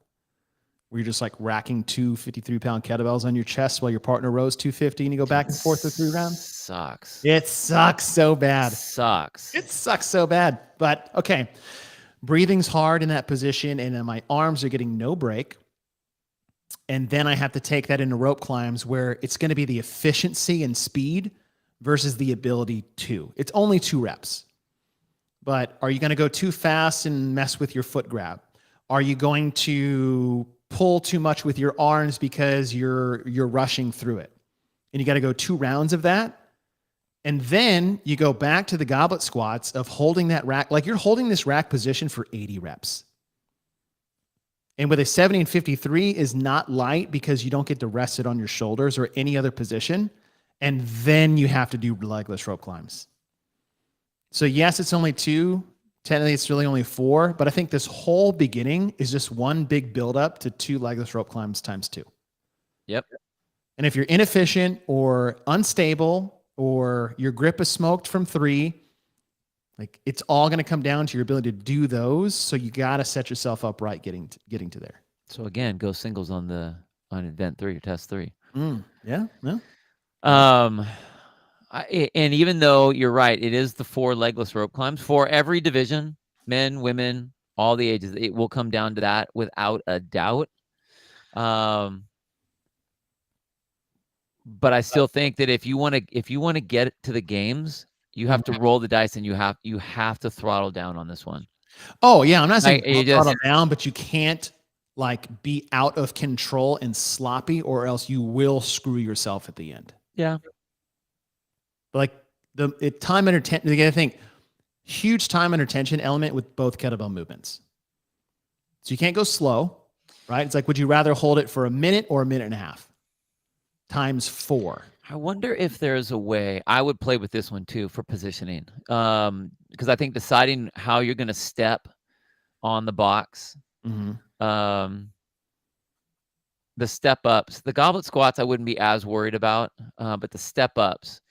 Where you're just like racking 2 53-pound kettlebells on your chest while your partner rows 250 and you go back and forth for 3 rounds? Sucks. It sucks so bad. It sucks so bad. But okay, breathing's hard in that position, and then my arms are getting no break. And then I have to take that into rope climbs where it's going to be the efficiency and speed versus the ability to. It's only 2 reps. But are you going to go too fast and mess with your foot grab? Are you going to pull too much with your arms because you're rushing through it? And you got to go 2 rounds of that. And then you go back to the goblet squats of holding that rack. Like you're holding this rack position for 80 reps. And with a 70 and 53 is not light because you don't get to rest it on your shoulders or any other position. And then you have to do legless rope climbs. So yes, it's only 2. Technically, it's really only 4. But I think this whole beginning is just one big buildup to 2 legless rope climbs times 2. Yep. And if you're inefficient or unstable or your grip is smoked from 3, like it's all going to come down to your ability to do those. So you got to set yourself up right getting to there. So again, go singles on event 3 or test 3. Yeah. No. And even though you're right, it is the 4 legless rope climbs for every division, men, women, all the ages. It will come down to that without a doubt. But I still think that if you want to get to the games, you have to roll the dice, and you have to throttle down on this one. Oh yeah, I'm not saying throttle down, but you can't like be out of control and sloppy, or else you will screw yourself at the end. Yeah. But like time under tension. Again, I think huge time under tension element with both kettlebell movements. So you can't go slow, right? It's like, would you rather hold it for a minute or a minute and a half? Times 4. I wonder if there's a way. I would play with this one too for positioning, because I think deciding how you're going to step on the box, the step ups, the goblet squats, I wouldn't be as worried about, but the step ups,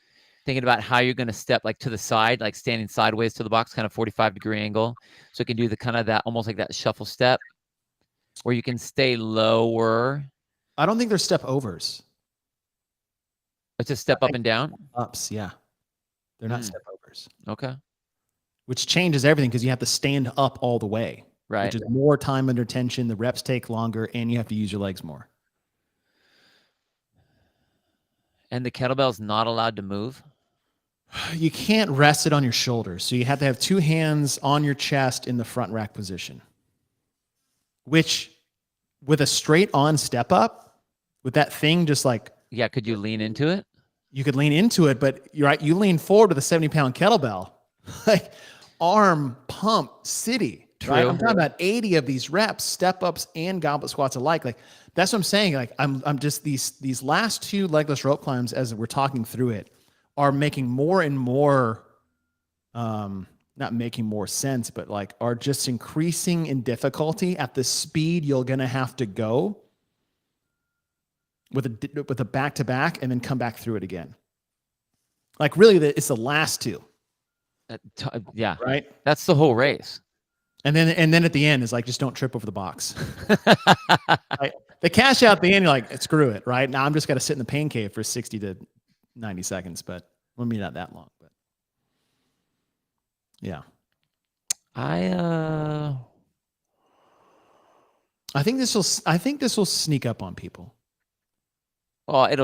thinking about how you're going to step like to the side, like standing sideways to the box, kind of 45-degree angle, so you can do the kind of that almost like that shuffle step, where you can stay lower. I don't think they're step overs. It's a step up and down? Ups, yeah. They're not step overs. Okay. Which changes everything because you have to stand up all the way. Right. Which is more time under tension. The reps take longer, and you have to use your legs more. And the kettlebell's not allowed to move? You can't rest it on your shoulders. So you have to have 2 hands on your chest in the front rack position. Which, with a straight on step up, with that thing just like... Yeah, could you lean into it? You could lean into it, but you're right. You lean forward with a 70-pound kettlebell, like arm pump city. True. Right? I'm talking about 80 of these reps, step ups and goblet squats alike. Like that's what I'm saying. Like I'm just these last 2 legless rope climbs, as we're talking through it, are making more and more, not making more sense, but like are just increasing in difficulty at the speed you're gonna have to go with a back-to-back and then come back through it again. Like really, it's the last 2. Yeah. Right. That's the whole race. And then at the end is like, just don't trip over the box. Right? The cash out at the end, you're like, screw it. Right now, I'm just got to sit in the pain cave for 60 to 90 seconds, but maybe not that long. But yeah, I think this will sneak up on people. Oh, it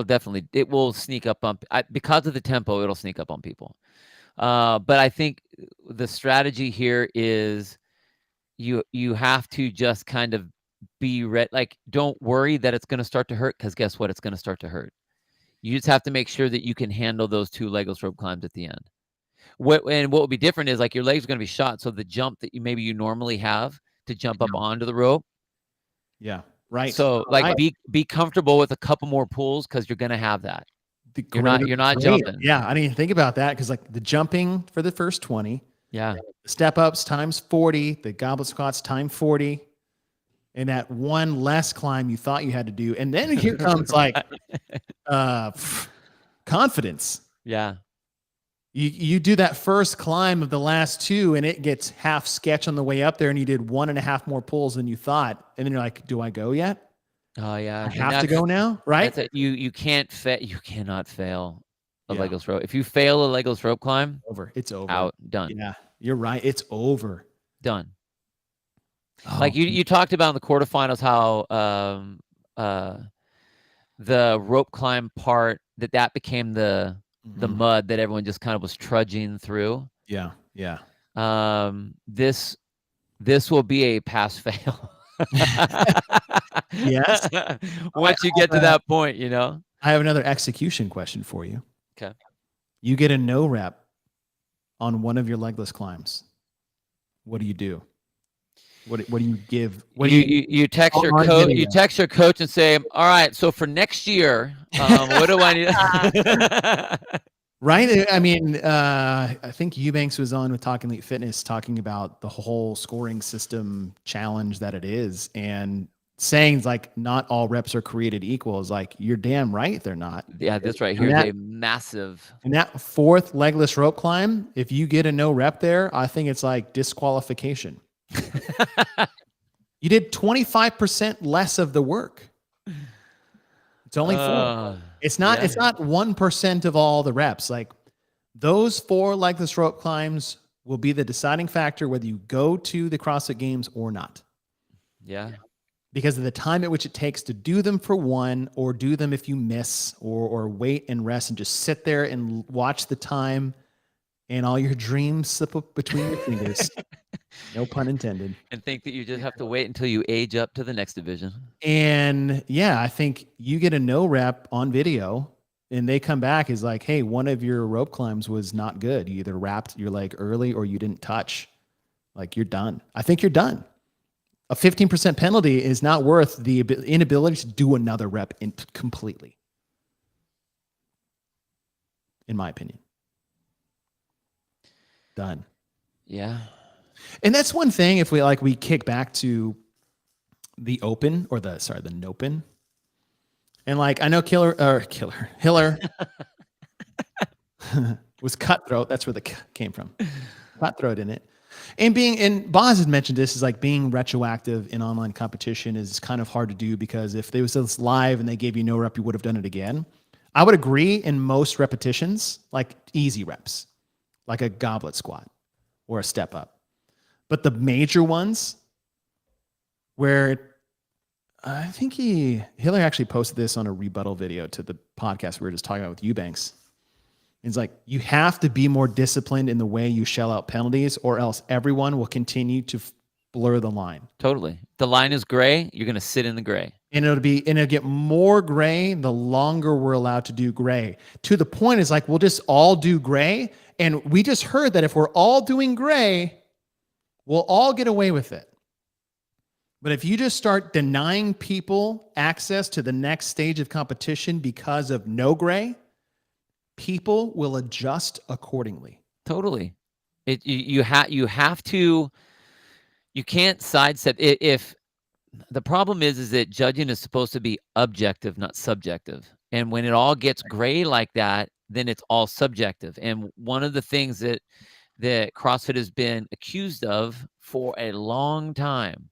will sneak up on, because of the tempo, it'll sneak up on people. But I think the strategy here is you have to just kind of be ready. Like, don't worry that it's going to start to hurt, because guess what? It's going to start to hurt. You just have to make sure that you can handle those 2 legless rope climbs at the end. What will be different is like your legs are going to be shot. So the jump that you normally have to jump up onto the rope, Yeah. Right. So like Right. be comfortable with a couple more pulls because you're gonna have that. The You're great, not great. jumping. Yeah. I didn't even think about that because like the jumping for the first 20, Yeah. step ups times 40, the goblet squats times 40, and that one less climb you thought you had to do. And then here comes like confidence. Yeah. You do that first climb of the last two and it gets half sketch on the way up there and you did 1.5 more pulls than you thought. And then you're like, do I go yet? Oh yeah. I And have to go now, right? that's it. You cannot fail a Yeah. legless rope. If you fail a legless rope climb, Over. It's over. out, done. Yeah. You're right. It's over. Done. Oh, Like you talked about in the quarterfinals how the rope climb part that became the mud that everyone just kind of was trudging through. yeah. Yeah. This will be a pass fail. Yes. Once you get to that point, you know. I have another execution question for you. Okay. You get a no rep on one of your legless climbs. What do you do? What do you give? What do You text your coach. You text your coach and say, "All right, so for next year, what do I need?" Right. I mean, I think Eubanks was on with Talking Elite Fitness talking about the whole scoring system challenge that it is, and saying like not all reps are created equal is like you're damn right they're not. Yeah, this right here is a massive. And that fourth legless rope climb, if you get a no rep there, I think it's like disqualification. You did 25% less of the work. It's only 4. It's not 1% of all the reps. Like those 4 legless rope climbs will be the deciding factor whether you go to the CrossFit Games or not. Yeah. Because of the time at which it takes to do them for one, or do them if you miss, or wait and rest and just sit there and watch the time and all your dreams slip up between your fingers. No pun intended. And think that you just have to wait until you age up to the next division. And yeah, I think you get a no rep on video and they come back is like, hey, one of your rope climbs was not good. You either wrapped your leg early or you didn't touch. Like you're done. I think you're done. A 15% penalty is not worth the inability to do another rep completely. In my opinion. Done. Yeah. And that's one thing if we kick back to the open or the Nopen. And like I know Hiller was cutthroat. That's where the came from. Cutthroat in it. And Boz had mentioned this is like being retroactive in online competition is kind of hard to do because if they was this live and they gave you no rep, you would have done it again. I would agree in most repetitions, like easy reps, like a goblet squat or a step up. But the major ones where I think Hiller actually posted this on a rebuttal video to the podcast we were just talking about with Eubanks. It's like you have to be more disciplined in the way you shell out penalties or else everyone will continue to blur the line. Totally. The line is gray. You're going to sit in the gray. And it'll get more gray the longer we're allowed to do gray. To the point is like we'll just all do gray. And we just heard that if we're all doing gray, we'll all get away with it. But if you just start denying people access to the next stage of competition because of no gray, people will adjust accordingly. Totally. You have to. You can't sidestep it. If the problem is that judging is supposed to be objective, not subjective. And when it all gets gray like that, then it's all subjective. And one of the things that CrossFit has been accused of for a long time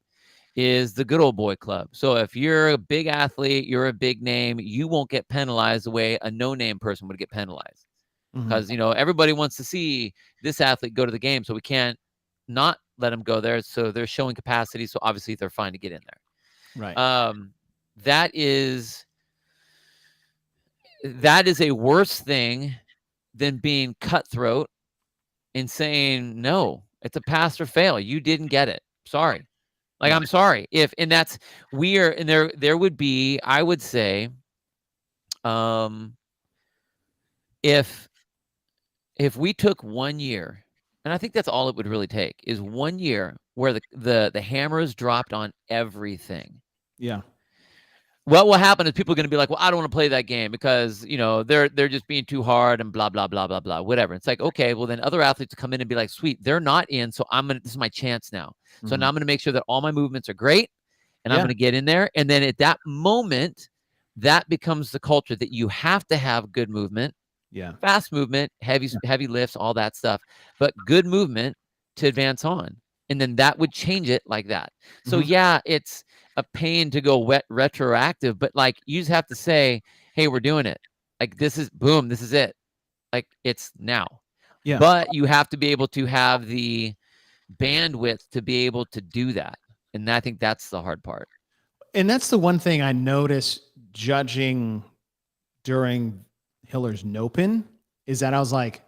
is the good old boy club. So if you're a big athlete, you're a big name, you won't get penalized the way a no-name person would get penalized. Because, everybody wants to see this athlete go to the game, so we can't not let them go there. So they're showing capacity, so obviously they're fine to get in there. Right. That is a worse thing than being cutthroat and saying, no, it's a pass or fail. You didn't get it. Sorry. Like, I'm sorry. And that's weird. And there would be, I would say, if we took 1 year, and I think that's all it would really take, is 1 year where the hammer is dropped on everything. Yeah. What will happen is people are going to be like, well, I don't want to play that game because, they're just being too hard and blah, blah, blah, blah, blah, whatever. It's like, okay, well then other athletes come in and be like, sweet, they're not in. So this is my chance now. So now I'm going to make sure that all my movements are great and I'm Yeah. going to get in there. And then at that moment, that becomes the culture that you have to have good movement, Yeah. fast movement, heavy lifts, all that stuff, but good movement to advance on. And then that would change it like that. So yeah, it's a pain to go retroactive, but like you just have to say, hey, we're doing it. Like this is boom, this is it. Like it's now. Yeah. But you have to be able to have the bandwidth to be able to do that. And I think that's the hard part. And that's the one thing I noticed judging during Hiller's Nopen is that I was like,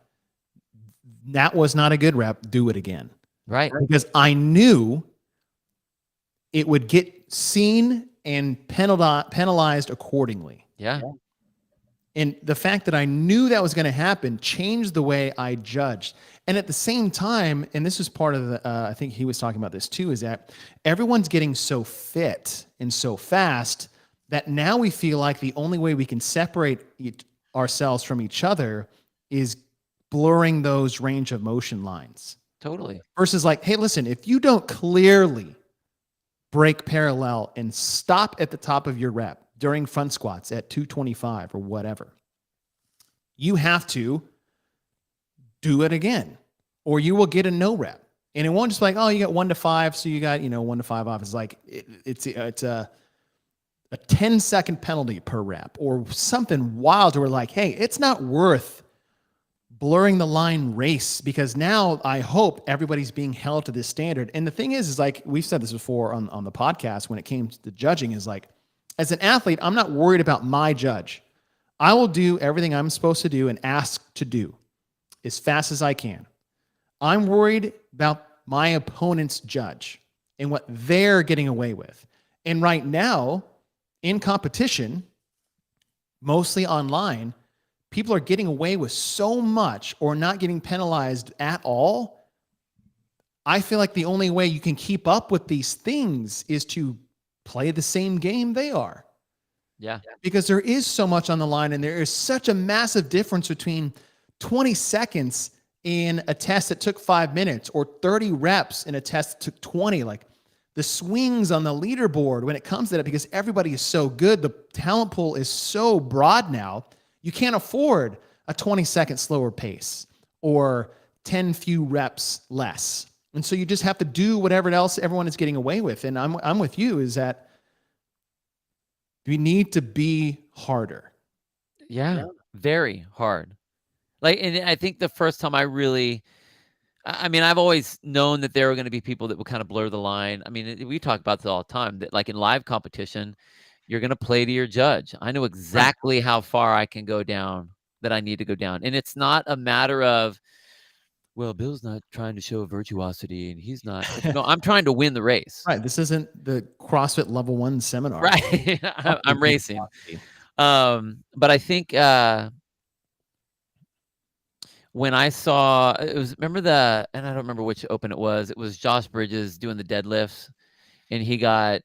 that was not a good rep. Do it again. Right. Because I knew it would get seen and penalized accordingly. Yeah. And the fact that I knew that was going to happen changed the way I judged. And at the same time, and this is part of the, I think he was talking about this too, is that everyone's getting so fit and so fast that now we feel like the only way we can separate ourselves from each other is blurring those range of motion lines. Totally. Versus like, hey, listen, if you don't clearly break parallel and stop at the top of your rep during front squats at 225 or whatever, you have to do it again or you will get a no rep. And it won't just be like, oh, you got 1 to 5. So you got, 1 to 5 off. It's like, it's a 10-second penalty per rep or something wild where like, hey, it's not worth blurring the line race because now I hope everybody's being held to this standard. And the thing is like, we've said this before on the podcast when it came to the judging is like, as an athlete, I'm not worried about my judge. I will do everything I'm supposed to do and ask to do as fast as I can. I'm worried about my opponent's judge and what they're getting away with. And right now, in competition, mostly online, people are getting away with so much or not getting penalized at all. I feel like the only way you can keep up with these things is to play the same game they are. Yeah. Because there is so much on the line and there is such a massive difference between 20 seconds in a test that took 5 minutes or 30 reps in a test that took 20. Like the swings on the leaderboard when it comes to that, because everybody is so good. The talent pool is so broad now. You can't afford a 20-second slower pace or 10 few reps less. And so you just have to do whatever else everyone is getting away with. And I'm with you is that we need to be harder. Yeah. Very hard. Like, and I think the first time I've always known that there were going to be people that would kind of blur the line. I mean, we talk about this all the time that like in live competition, you're going to play to your judge. I know exactly how far I can go down that I need to go down. And it's not a matter of, well, Bill's not trying to show virtuosity and he's not. No, I'm trying to win the race. Right. This isn't the CrossFit Level 1 seminar. Right. I'm racing. But I think when I saw it was, and I don't remember which open it was Josh Bridges doing the deadlifts. And he had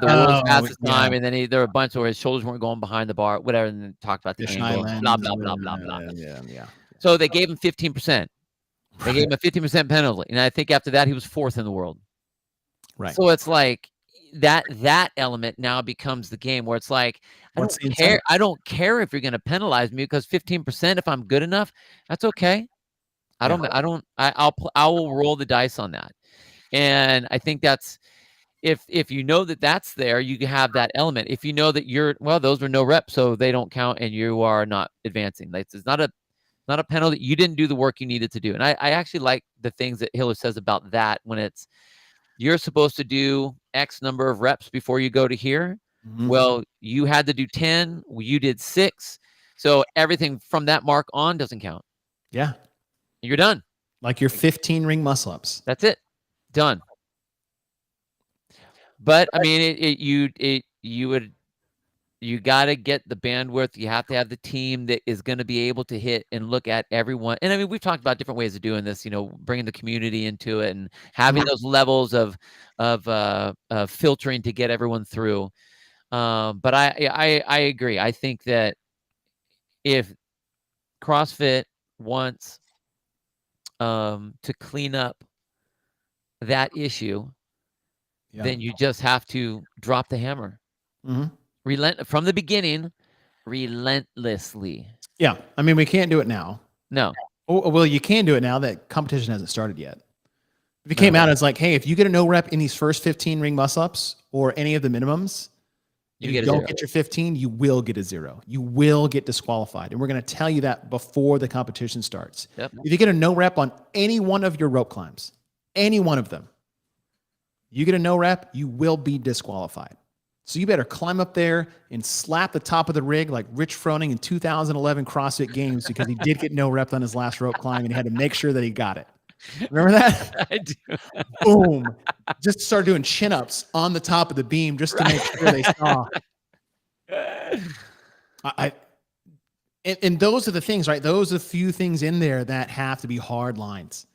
the world's fastest time, and then there were a bunch where his shoulders weren't going behind the bar, whatever, and then talked about the angle, blah, blah, blah, blah, blah. Yeah. So they gave him 15%. They gave him a 15% penalty. And I think after that, he was 4th in the world. Right. So it's like that element now becomes the game where it's like, I don't care if you're going to penalize me because 15%, if I'm good enough, that's okay. I will roll the dice on that. And I think that's, if you know that that's there, you can have that element. If you know that those were no reps, so they don't count and you are not advancing. Like, it's not a penalty. You didn't do the work you needed to do. And I actually like the things that Hiller says about that when it's, you're supposed to do X number of reps before you go to here. Mm-hmm. Well, you had to do 10, you did 6. So everything from that mark on doesn't count. Yeah. You're done. Like your 15 ring muscle ups. That's it. Done. But I mean, you would You got to get the bandwidth. You have to have the team that is going to be able to hit and look at everyone. And I mean, we've talked about different ways of doing this, bringing the community into it and having those levels of filtering to get everyone through. But I agree. I think that if CrossFit wants to clean up that issue, then you just have to drop the hammer. From the beginning, relentlessly. Yeah. I mean, we can't do it now. No. Oh, well, you can do it now that competition hasn't started yet. If it came out as like, hey, if you get a no rep in these first 15 ring muscle ups or any of the minimums, you don't get your 15, you will get a 0. You will get disqualified. And we're going to tell you that before the competition starts. Yep. If you get a no rep on any one of your rope climbs, any one of them, you get a no rep, you will be disqualified. So you better climb up there and slap the top of the rig like Rich Froning in 2011 CrossFit Games, because he did get no rep on his last rope climb and he had to make sure that he got it. Remember that? I do. Boom. Just start doing chin-ups on the top of the beam just to make sure they saw. And those are the things, right? Those are the few things in there that have to be hard lines,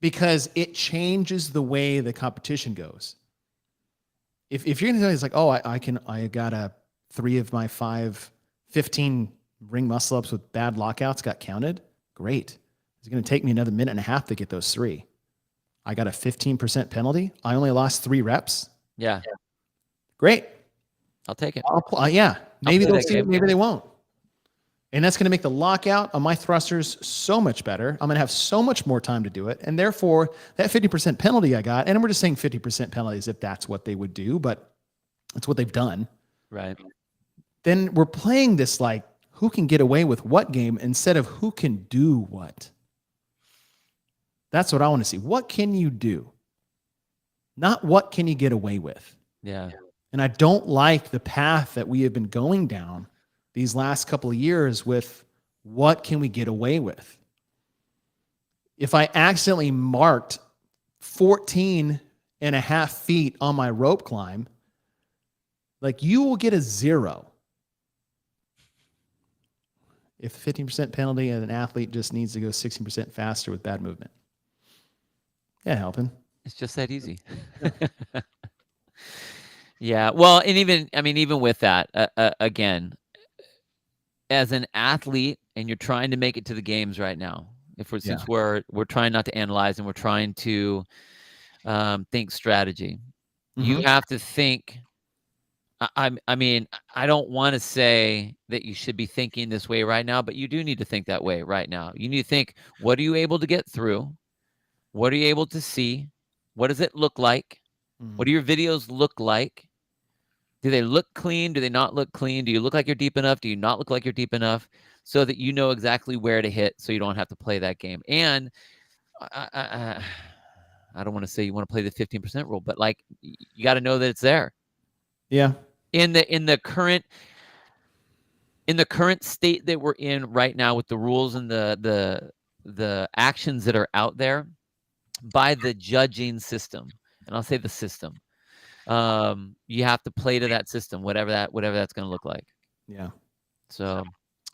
because it changes the way the competition goes. If you're going to tell me it's like, oh, I got a 3 of my 15 ring muscle ups with bad lockouts got counted. Great. It's going to take me another minute and a half to get those 3. I got a 15% penalty. I only lost 3 reps. Yeah. Great. I'll take it. Yeah. Maybe they'll see it, maybe they won't. And that's going to make the lockout on my thrusters so much better. I'm going to have so much more time to do it. And therefore, that 50% penalty I got, and we're just saying 50% penalties if that's what they would do, but that's what they've done. Right. Then we're playing this like who can get away with what game instead of who can do what. That's what I want to see. What can you do? Not what can you get away with. Yeah. And I don't like the path that we have been going down these last couple of years with what can we get away with. If I accidentally marked 14 and a half feet on my rope climb, like, you will get a 0. If 15% penalty and an athlete just needs to go 16% faster with bad movement. Yeah, helping. It's just that easy. Yeah. Well, and even with that, again, as an athlete and you're trying to make it to the games right now, since we're trying not to analyze and we're trying to think strategy, you have to think. I mean, I don't want to say that you should be thinking this way right now, but you do need to think that way right now. You need to think, what are you able to get through? What are you able to see? What does it look like? What do your videos look like? Do they look clean? Do they not look clean? Do you look like you're deep enough? Do you not look like you're deep enough? So that you know exactly where to hit, so you don't have to play that game. And I don't want to say you want to play the 15% rule, but like, you got to know that it's there. Yeah. In the current state that we're in right now, with the rules and the actions that are out there by the judging system, and I'll say the system, you have to play to that system, whatever that's going to look like. Yeah. So,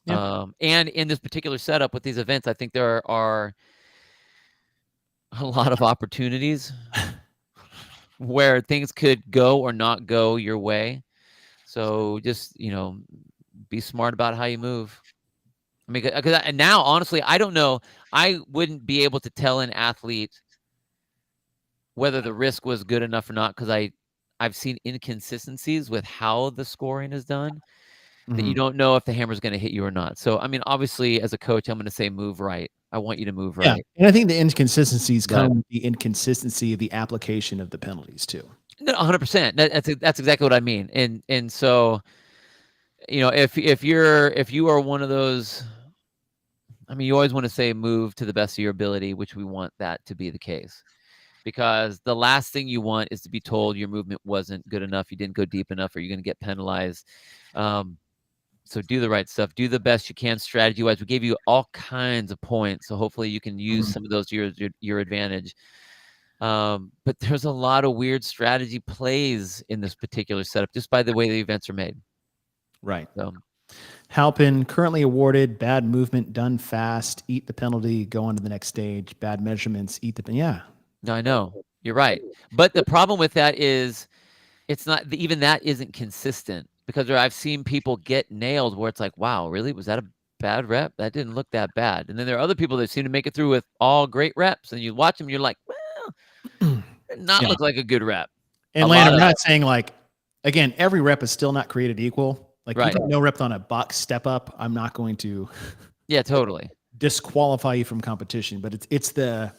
and in this particular setup with these events, I think there are a lot of opportunities where things could go or not go your way. So just, be smart about how you move. I mean, and now, honestly, I don't know. I wouldn't be able to tell an athlete whether the risk was good enough or not, because I've seen inconsistencies with how the scoring is done, that you don't know if the hammer's going to hit you or not. So, I mean, obviously, as a coach, I'm going to say move right. I want you to move right. Yeah. And I think the inconsistencies come with the inconsistency of the application of the penalties too. No, 100%. That's exactly what I mean. And so, if you are one of those, I mean, you always want to say move to the best of your ability, which we want that to be the case, because the last thing you want is to be told your movement wasn't good enough, you didn't go deep enough, or you're going to get penalized. So do the right stuff, do the best you can strategy wise. We gave you all kinds of points, so hopefully you can use some of those to your advantage. But there's a lot of weird strategy plays in this particular setup, just by the way the events are made. Right. So Halpin, currently awarded, bad movement, done fast, eat the penalty, go on to the next stage, bad measurements, eat the, yeah. no, I know you're right. But the problem with that is it's not even that isn't consistent because I've seen people get nailed where it's like, wow, really? Was that a bad rep? That didn't look that bad. And then there are other people that seem to make it through with all great reps, and you watch them, you're like, well, did not Yeah. look like a good rep. And A lot Landon, of we're not saying like, again, every rep is still not created equal. Like you Right. take no rep on a box step up, I'm not going to Yeah, totally. disqualify you from competition, but it's the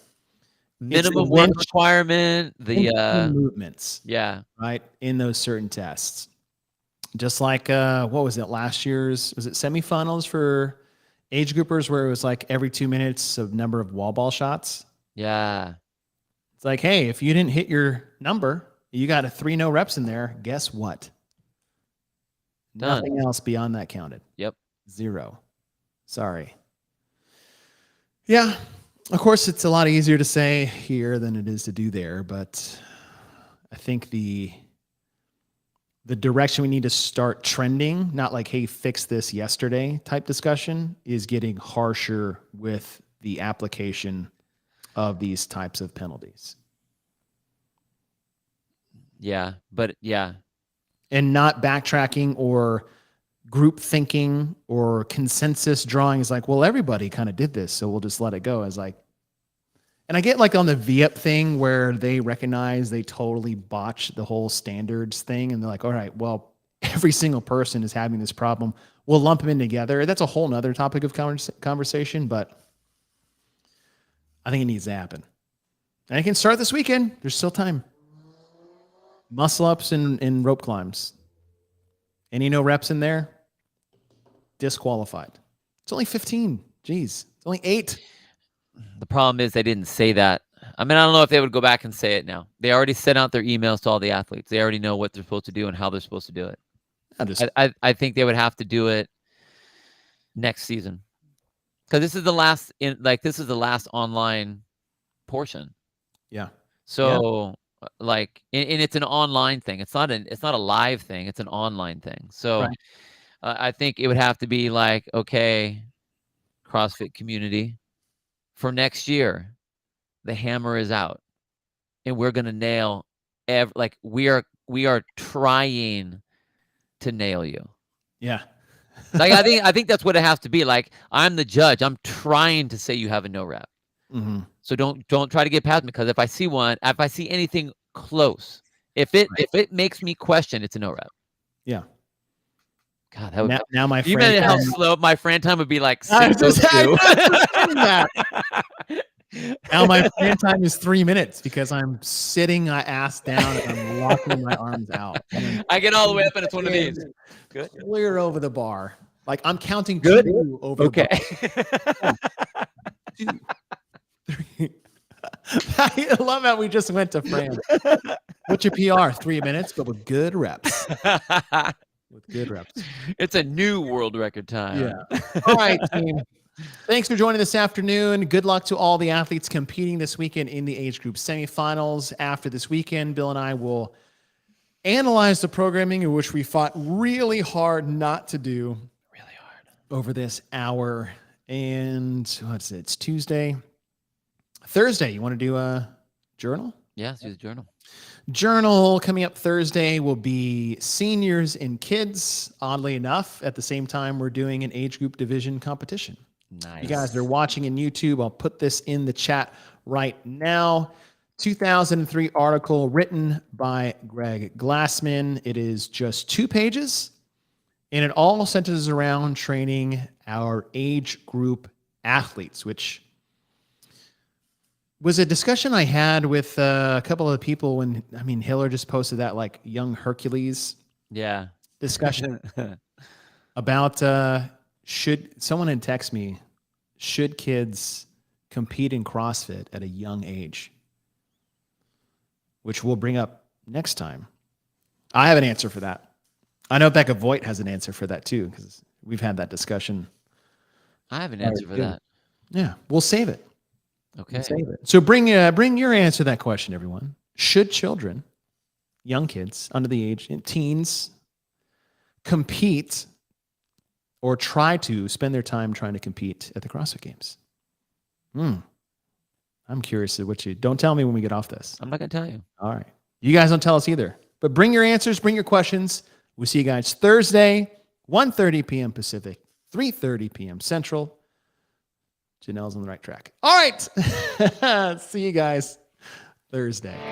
Minimum work requirement, the movements, yeah. right, in those certain tests. Just like what was it last year's? Was it semifinals for age groupers where it was like every 2 minutes of number of wall ball shots? Yeah. It's like, hey, if you didn't hit your number, you got a 3 no reps in there. Guess what? Done. Nothing else beyond that counted. Yep. 0. Sorry. Yeah. Of course, it's a lot easier to say here than it is to do there, but I think the direction we need to start trending, not like, hey, fix this yesterday type discussion, is getting harsher with the application of these types of penalties. Yeah. But yeah. And not backtracking or group thinking or consensus drawing is like, well, everybody kind of did this, so we'll just let it go. As like, and I get like on the VIP thing where they recognize they totally botched the whole standards thing, and they're like, all right, well, every single person is having this problem. We'll lump them in together. That's a whole nother topic of conversation, but I think it needs to happen. And it can start this weekend. There's still time. Muscle ups and rope climbs. Any no reps in there? Disqualified. It's only 15. Jeez. It's only 8. The problem is they didn't say that. I mean, I don't know if they would go back and say it now. They already sent out their emails to all the athletes. They already know what they're supposed to do and how they're supposed to do it. I think they would have to do it next season because this is the last this is the last online portion. Yeah. So like, and it's an online thing. It's not a live thing. It's an online thing. So Right. I think it would have to be like, okay, CrossFit community, for next year, the hammer is out, and we're gonna nail like we are trying to nail you. Yeah. Like I think that's what it has to be. Like, I'm the judge. I'm trying to say you have a no rep. Mm-hmm. So don't try to get past me, because if I see anything close, if it makes me question, it's a no rep. Yeah. God, that would now my you friend. imagine how slow my friend time would be, like I was just 6:02. that. Now my friend time is 3 minutes because I'm sitting my ass down and I'm locking my arms out. I get all the way up and it's one of these. Good. Clear over the bar. Like I'm counting Good. 2 over Okay. the bar. 1, 2, 3. I love how we just went to France. What's your PR? 3 minutes, but with good reps. With good reps. It's a new world record time. Yeah. All right, team. Thanks for joining this afternoon. Good luck to all the athletes competing this weekend in the age group semifinals. After this weekend, Bill and I will analyze the programming, in which we fought really hard not to do. Really hard. Over this hour. And what's it? It's Tuesday. Thursday, you want to do a journal? Yeah, let's do the journal. Journal coming up Thursday will be seniors and kids. Oddly enough, at the same time, we're doing an age group division competition. Nice. You guys are watching in YouTube. I'll put this in the chat right now. 2003 article written by Greg Glassman. It is just 2 pages, and it all centers around training our age group athletes, which was a discussion I had with a couple of people when, Hiller just posted that like young Hercules discussion about should someone had text me, should kids compete in CrossFit at a young age? Which we'll bring up next time. I have an answer for that. I know Becca Voigt has an answer for that too, because we've had that discussion. I have an answer for that. Yeah, we'll save it. Okay. Save it. So bring your answer to that question, everyone. Should children, young kids under the age, teens, compete or try to spend their time trying to compete at the CrossFit Games? I'm curious of what you... Don't tell me when we get off this. I'm not going to tell you. All right. You guys don't tell us either. But bring your answers, bring your questions. We'll see you guys Thursday, 1:30 p.m. Pacific, 3:30 p.m. Central. Janelle's on the right track. All right. See you guys Thursday.